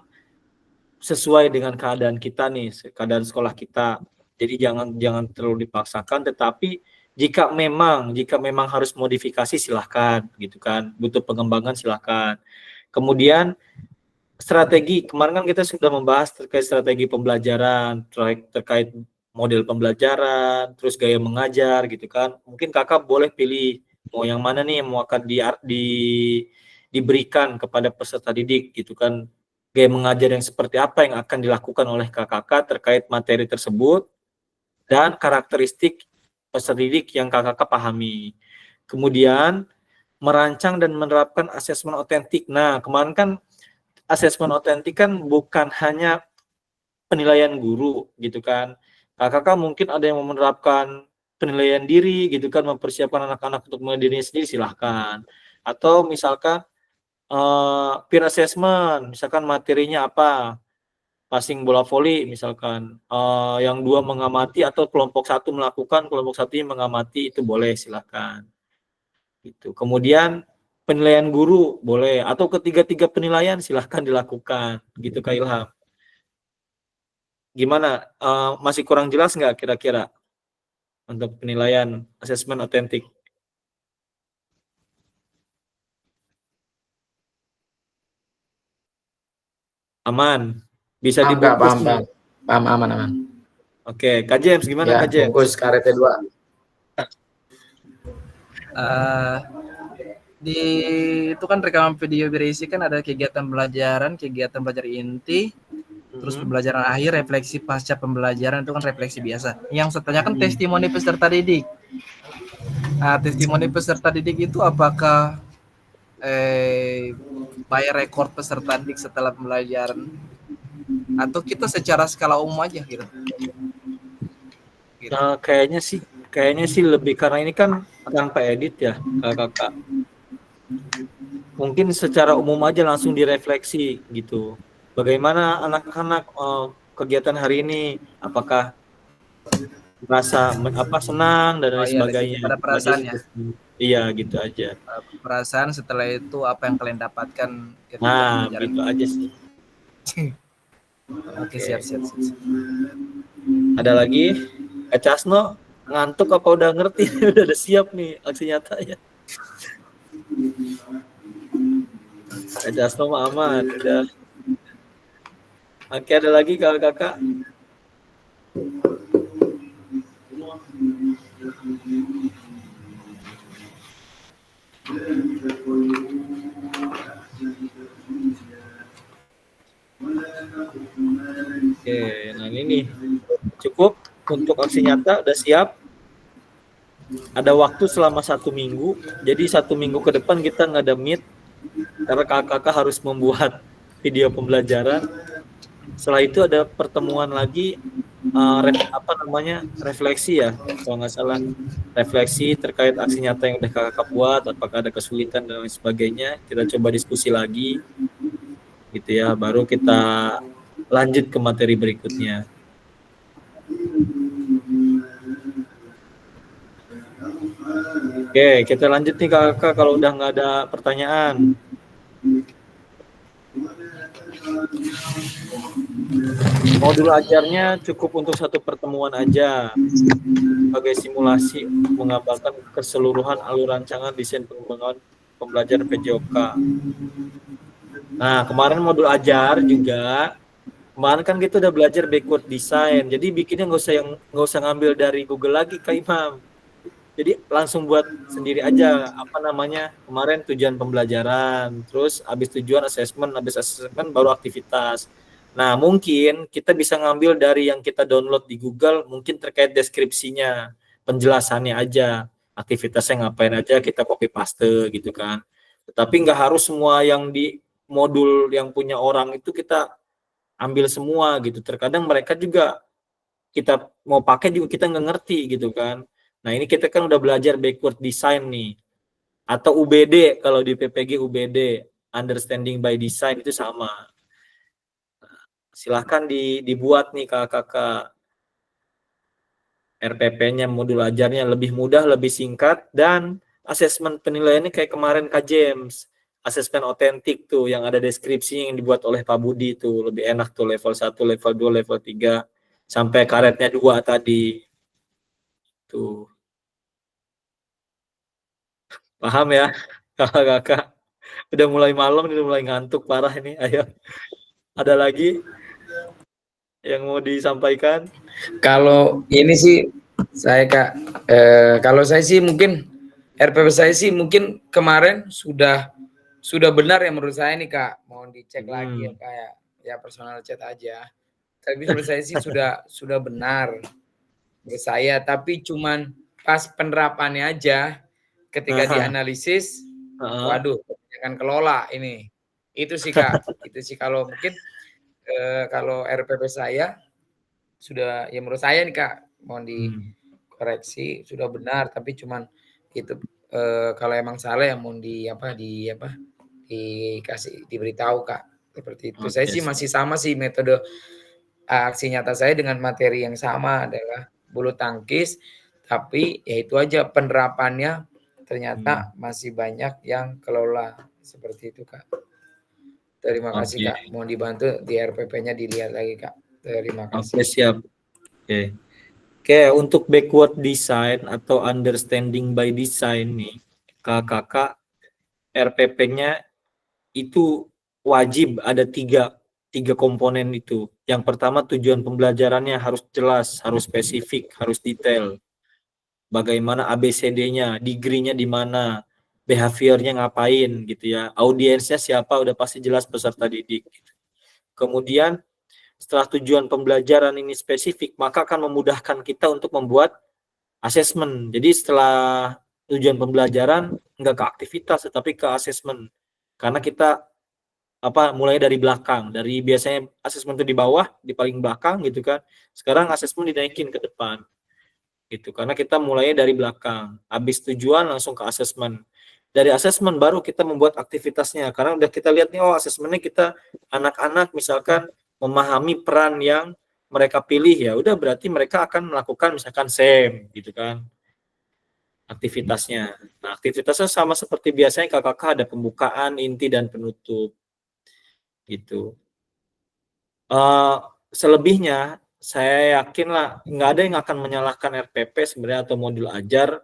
sesuai dengan keadaan kita nih, keadaan sekolah kita. Jadi jangan terlalu dipaksakan, tetapi jika memang harus modifikasi silahkan gitu kan, butuh pengembangan silahkan. Kemudian strategi, kemarin kan kita sudah membahas terkait strategi pembelajaran, terkait model pembelajaran, terus gaya mengajar gitu kan. Mungkin kakak boleh pilih mau yang mana nih yang mau akan diberikan kepada peserta didik gitu kan. Gaya mengajar yang seperti apa yang akan dilakukan oleh kakak terkait materi tersebut dan karakteristik peserta didik yang kakak pahami. Kemudian merancang dan menerapkan asesmen otentik. Nah, kemarin kan asesmen otentik kan bukan hanya penilaian guru gitu kan. Kakak mungkin ada yang mau menerapkan penilaian diri gitu kan, mempersiapkan anak-anak untuk menilai dirinya sendiri silahkan. Atau misalkan peer assessment, misalkan materinya apa, passing bola voli misalkan, yang dua mengamati atau kelompok satu melakukan, kelompok satunya mengamati, itu boleh silahkan. Gitu. Kemudian penilaian guru boleh, atau ketiga-tiga penilaian silahkan dilakukan, gitu Kak Ilham. Gimana? Masih kurang jelas nggak kira-kira untuk penilaian asesmen otentik? Aman? Bisa dibungkus? Paham, aman. Oke, Kak James gimana ya, Kak James? Bungkus karetnya 2. Di itu kan rekaman video berisi kan ada kegiatan belajar inti, terus pembelajaran akhir, refleksi pasca pembelajaran, itu kan refleksi biasa. Yang setelahnya kan testimoni peserta didik. Nah, testimoni peserta didik itu apakah by record peserta didik setelah pembelajaran atau kita secara skala umum aja gitu? Nah, kayaknya sih lebih karena ini kan tanpa edit ya kakak. Mungkin secara umum aja langsung direfleksi gitu. Bagaimana anak-anak kegiatan hari ini? Apakah merasa senang dan lain sebagainya? Pada perasaan ya. Iya gitu aja. Perasaan setelah itu apa yang kalian dapatkan? Nah gitu aja sih. Oke, siap. Ada lagi? Casno ngantuk apa udah ngerti? Udah siap nih aksi nyatanya. Casno mah aman udah. Oke, ada lagi kakak? Oke, nah ini cukup untuk aksi nyata, udah siap. Ada waktu selama 1 minggu, jadi 1 minggu ke depan kita nggak ada meet karena kakak harus membuat video pembelajaran. Setelah itu ada pertemuan lagi, refleksi ya, kalau nggak salah, refleksi terkait aksi nyata yang udah kakak buat, apakah ada kesulitan dan lain sebagainya. Kita coba diskusi lagi, gitu ya, baru kita lanjut ke materi berikutnya. Oke, kita lanjut nih kakak kalau udah nggak ada pertanyaan. Modul ajarnya cukup untuk 1 pertemuan aja sebagai simulasi menggambarkan keseluruhan alur rancangan desain pengembangan pembelajaran PJOK. Nah, kemarin modul ajar juga, kemarin kan kita udah belajar backward design, jadi bikinnya nggak usah ngambil dari Google lagi Kak Imam. Jadi langsung buat sendiri aja, apa namanya, kemarin tujuan pembelajaran, terus habis tujuan asesmen, habis asesmen baru aktivitas. Nah, mungkin kita bisa ngambil dari yang kita download di Google, mungkin terkait deskripsinya, penjelasannya aja, aktivitasnya ngapain aja kita copy paste gitu kan. Tetapi nggak harus semua yang di modul yang punya orang itu kita ambil semua gitu. Terkadang mereka juga kita mau pakai juga kita nggak ngerti gitu kan. Nah ini kita kan udah belajar backward design nih, atau UBD kalau di PPG UBD, understanding by design itu sama. Silahkan dibuat nih kakak-kakak, RPP-nya, modul ajarnya lebih mudah, lebih singkat, dan asesmen penilaiannya kayak kemarin Kak James, asesmen otentik tuh yang ada deskripsinya yang dibuat oleh Pak Budi tuh, lebih enak tuh level 1, level 2, level 3, sampai karetnya 2 tadi. Tuh, paham ya kakak-kakak? Udah mulai malam, udah mulai ngantuk parah ini. Ayo, ada lagi yang mau disampaikan? Kalau ini sih saya Kak, kalau saya sih mungkin RPP saya sih mungkin kemarin sudah benar ya menurut saya nih Kak. Mohon dicek lagi ya kayak ya personal chat aja. Tapi menurut saya sih sudah benar menurut saya, tapi cuman pas penerapannya aja ketika dianalisis, waduh, kebanyakan kelola ini. Itu sih Kak, itu sih kalau mungkin kalau RPP saya sudah ya menurut saya nih Kak, mohon dikoreksi sudah benar, tapi cuman itu kalau emang salah ya mohon dikasih diberitahu Kak. Seperti itu. Saya sih masih sama sih metode aksi nyata saya dengan materi yang sama adalah bulu tangkis, tapi ya itu aja penerapannya ternyata masih banyak yang kelola seperti itu Kak. Terima kasih Kak. Mohon dibantu di RPP-nya dilihat lagi Kak. Terima kasih. Oke, siap. Oke, untuk backward design atau understanding by design nih, kakak RPP-nya itu wajib ada tiga komponen itu. Yang pertama tujuan pembelajarannya harus jelas, harus spesifik, harus detail. Bagaimana ABCD-nya, degree-nya di mana, behavior-nya ngapain gitu ya. Audiensnya siapa udah pasti jelas peserta didik. Kemudian setelah tujuan pembelajaran ini spesifik, maka akan memudahkan kita untuk membuat asesmen. Jadi setelah tujuan pembelajaran enggak ke aktivitas tetapi ke asesmen. Karena kita mulai dari belakang, dari biasanya asesmen itu di bawah, di paling belakang gitu kan. Sekarang asesmen dinaikin ke depan. Gitu. Karena kita mulainya dari belakang. Habis tujuan langsung ke asesmen. Dari asesmen baru kita membuat aktivitasnya. Karena udah kita lihat nih, oh asesmennya kita anak-anak misalkan memahami peran yang mereka pilih, ya udah berarti mereka akan melakukan misalkan SEM gitu kan. Aktivitasnya. Nah, aktivitasnya sama seperti biasanya KKK, ada pembukaan, inti, dan penutup. Gitu. Selebihnya saya yakin lah nggak ada yang akan menyalahkan RPP sebenarnya atau modul ajar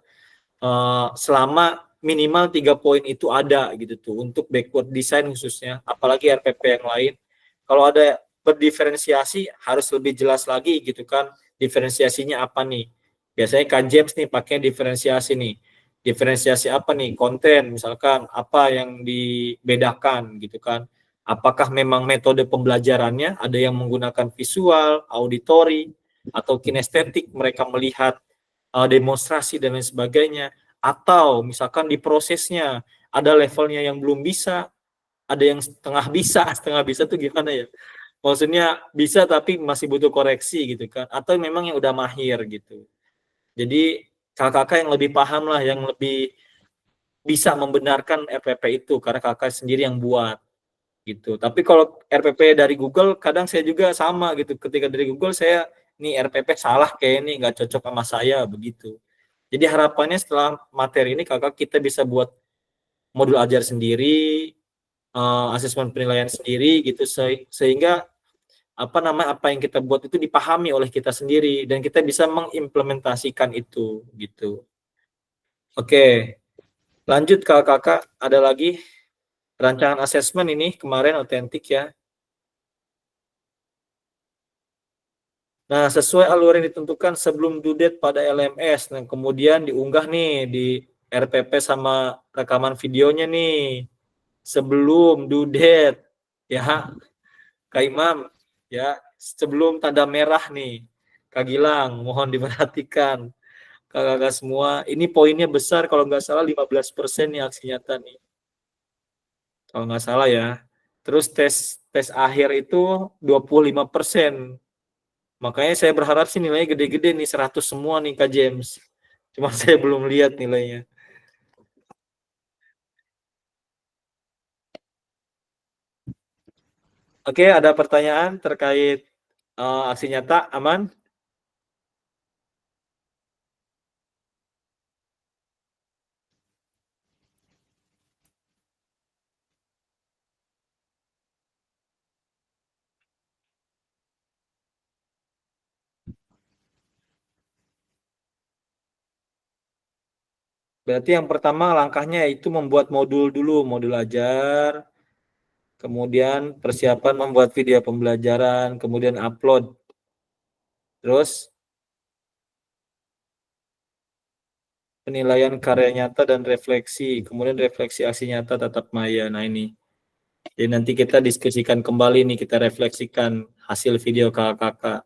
selama minimal 3 poin itu ada gitu tuh untuk backward design khususnya, apalagi RPP yang lain. Kalau ada berdiferensiasi harus lebih jelas lagi gitu kan, diferensiasinya apa nih. Biasanya Kak James nih pakai diferensiasi nih. Diferensiasi apa nih? Konten misalkan apa yang dibedakan gitu kan. Apakah memang metode pembelajarannya ada yang menggunakan visual, auditori, atau kinestetik, mereka melihat demonstrasi dan lain sebagainya, atau misalkan di prosesnya ada levelnya yang belum bisa, ada yang setengah bisa tuh gimana ya? Maksudnya bisa tapi masih butuh koreksi gitu kan, atau memang yang udah mahir gitu. Jadi kakak yang lebih paham lah, yang lebih bisa membenarkan RPP itu karena kakak sendiri yang buat gitu. Tapi kalau RPP dari Google kadang saya juga sama gitu. Ketika dari Google saya nih RPP salah kayak ini, nggak cocok sama saya begitu. Jadi harapannya setelah materi ini kakak kita bisa buat modul ajar sendiri, asesmen penilaian sendiri gitu sehingga apa yang kita buat itu dipahami oleh kita sendiri dan kita bisa mengimplementasikan itu gitu. Oke, lanjut kakak, ada lagi rancangan asesmen ini kemarin otentik ya. Nah, sesuai alur yang ditentukan sebelum due date pada LMS. Nah, kemudian diunggah nih di RPP sama rekaman videonya nih sebelum due date ya, Kak Imam ya, sebelum tanda merah nih. Kak Gilang, mohon diperhatikan. Kakak-kakak semua, ini poinnya besar kalau nggak salah 15% nih aksi nyata nih. Kalau nggak salah ya. Terus tes tes akhir itu 25%. Makanya saya berharap sih nilainya gede-gede nih 100 semua nih Kak James. Cuma saya belum lihat nilainya. Oke, ada pertanyaan terkait aksi nyata aman? Berarti yang pertama langkahnya itu membuat modul dulu, modul ajar, kemudian persiapan membuat video pembelajaran, kemudian upload. Terus penilaian karya nyata dan refleksi, kemudian refleksi aksi nyata tatap maya. Nah ini, jadi nanti kita diskusikan kembali nih, kita refleksikan hasil video kakak-kakak.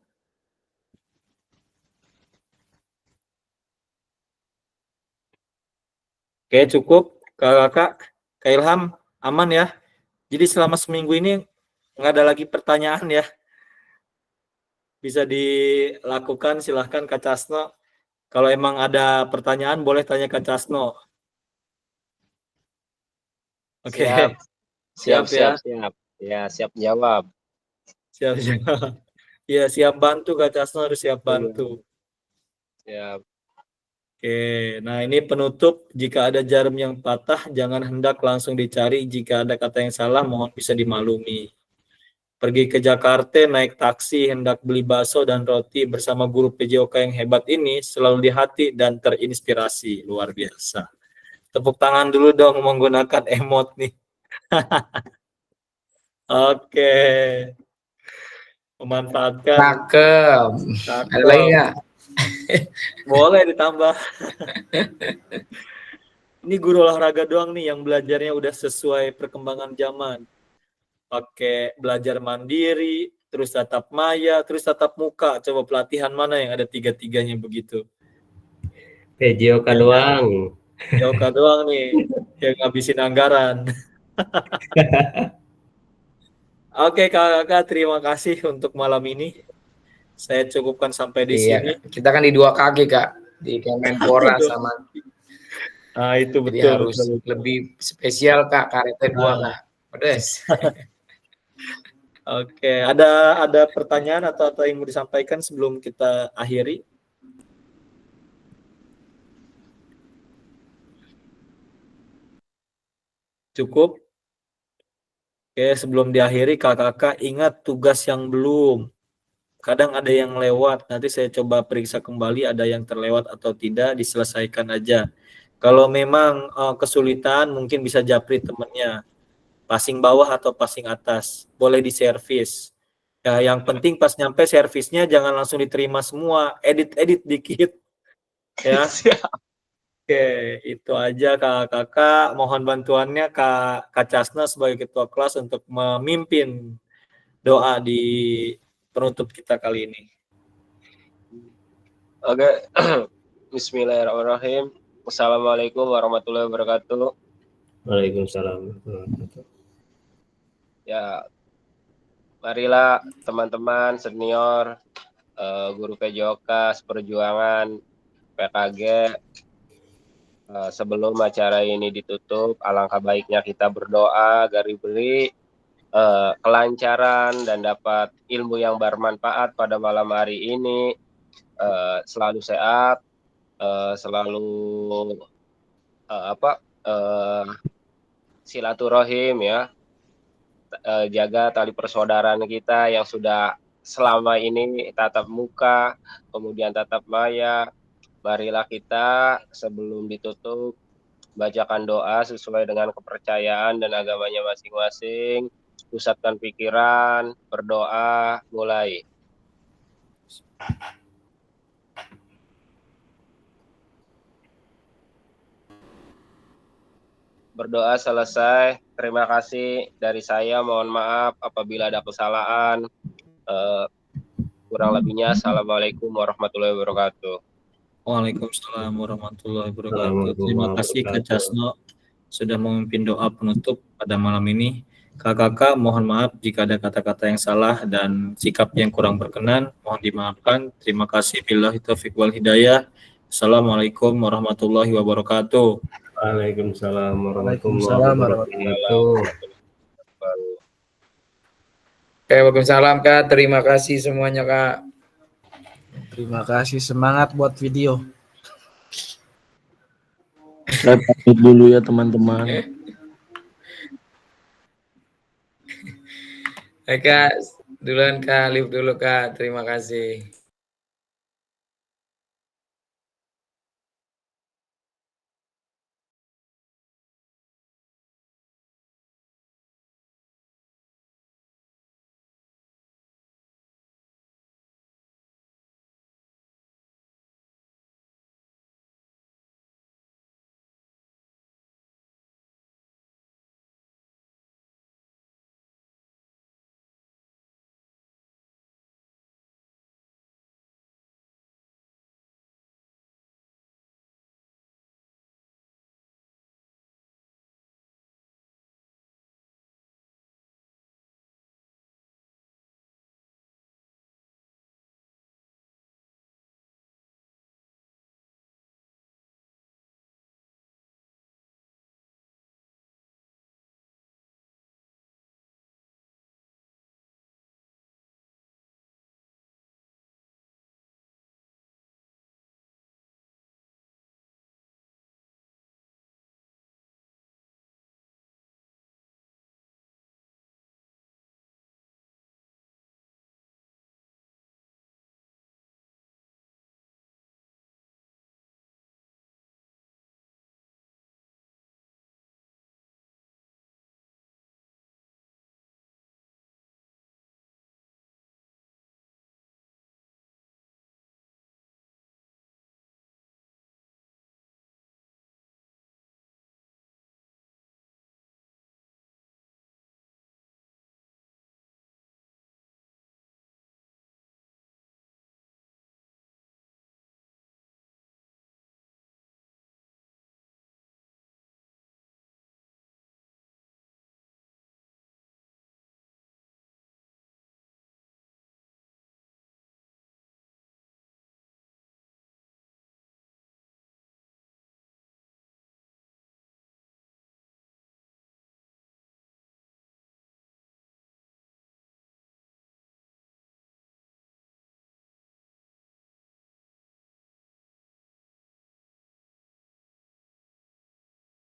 Oke, cukup kakak-kakak, Kak Ilham, aman ya? Jadi selama seminggu ini nggak ada lagi pertanyaan ya? Bisa dilakukan, silahkan Kak Casno. Kalau emang ada pertanyaan boleh tanya Kak Casno. Oke, Siap, siap ya. siap. Ya, siap jawab. Siap, siap. Ya, siap bantu Kak Casno, harus siap bantu. Siap. Oke, nah ini penutup. Jika ada jarum yang patah, jangan hendak langsung dicari. Jika ada kata yang salah, mohon bisa dimaklumi. Pergi ke Jakarta, naik taksi, hendak beli bakso dan roti bersama guru PJOK yang hebat ini, selalu di hati dan terinspirasi. Luar biasa. Tepuk tangan dulu dong menggunakan emot nih. Oke. Memanfaatkan. Cakep. Ada lagi Cakep. nggak? Boleh ditambah. Ini guru olahraga doang nih yang belajarnya udah sesuai perkembangan zaman. Pakai belajar mandiri, terus tatap maya, terus tatap muka. Coba pelatihan mana yang ada tiga-tiganya begitu? PJOK doang. Yoga doang nih yang ngabisin anggaran. Oke kakak, terima kasih untuk malam ini. Saya cukupkan sampai di Iya, sini. kita kan di dua kaki Kak, di Kemenpora sama, Nah, itu jadi betul, harus betul, betul. lebih spesial Kak, karetnya dua Nah, Kak. Pedes. oke, ada pertanyaan atau yang mau disampaikan sebelum kita akhiri? Cukup? Oke, sebelum diakhiri kakak-kakak ingat tugas yang belum. Kadang ada yang lewat, nanti saya coba periksa kembali ada yang terlewat atau tidak, diselesaikan aja. Kalau memang kesulitan mungkin bisa japri temennya. Passing bawah atau passing atas. Boleh diservis. Ya, yang penting pas nyampe servisnya jangan langsung diterima semua. Edit-edit dikit. Ya. Oke, itu aja kakak-kakak. Mohon bantuannya Kak Casna sebagai ketua kelas untuk memimpin doa di penutup kita kali ini. Oke. Bismillahirrahmanirrahim. Wassalamualaikum warahmatullahi wabarakatuh. Waalaikumsalam. Ya, marilah teman-teman senior, guru PJOK, seperjuangan, PKG, sebelum acara ini ditutup, alangkah baiknya kita berdoa agar diberi kelancaran dan dapat ilmu yang bermanfaat pada malam hari ini, selalu sehat, selalu silaturahim ya, jaga tali persaudaraan kita yang sudah selama ini tatap muka, kemudian tatap maya. Marilah kita sebelum ditutup bacakan doa sesuai dengan kepercayaan dan agamanya masing-masing. Pusatkan pikiran, berdoa, mulai. Berdoa selesai. Terima kasih dari saya. Mohon maaf apabila ada kesalahan. Kurang lebihnya, assalamualaikum warahmatullahi wabarakatuh. Waalaikumsalam warahmatullahi wabarakatuh. Terima kasih Kak Casno sudah memimpin doa penutup pada malam ini. Kakak, mohon maaf jika ada kata-kata yang salah dan sikap yang kurang berkenan, mohon dimaafkan. Terima kasih. Billahi taufiq wal hidayah. Assalamualaikum warahmatullahi wabarakatuh. Waalaikumsalam Waalaikumsalam warahmatullahi wabarakatuh. Oke, waalaikumsalam Kak. Terima kasih semuanya Kak. Terima kasih, semangat buat video. Saya pamit dulu ya teman-teman. Kak, duluan Kak, live dulu Kak. Terima kasih.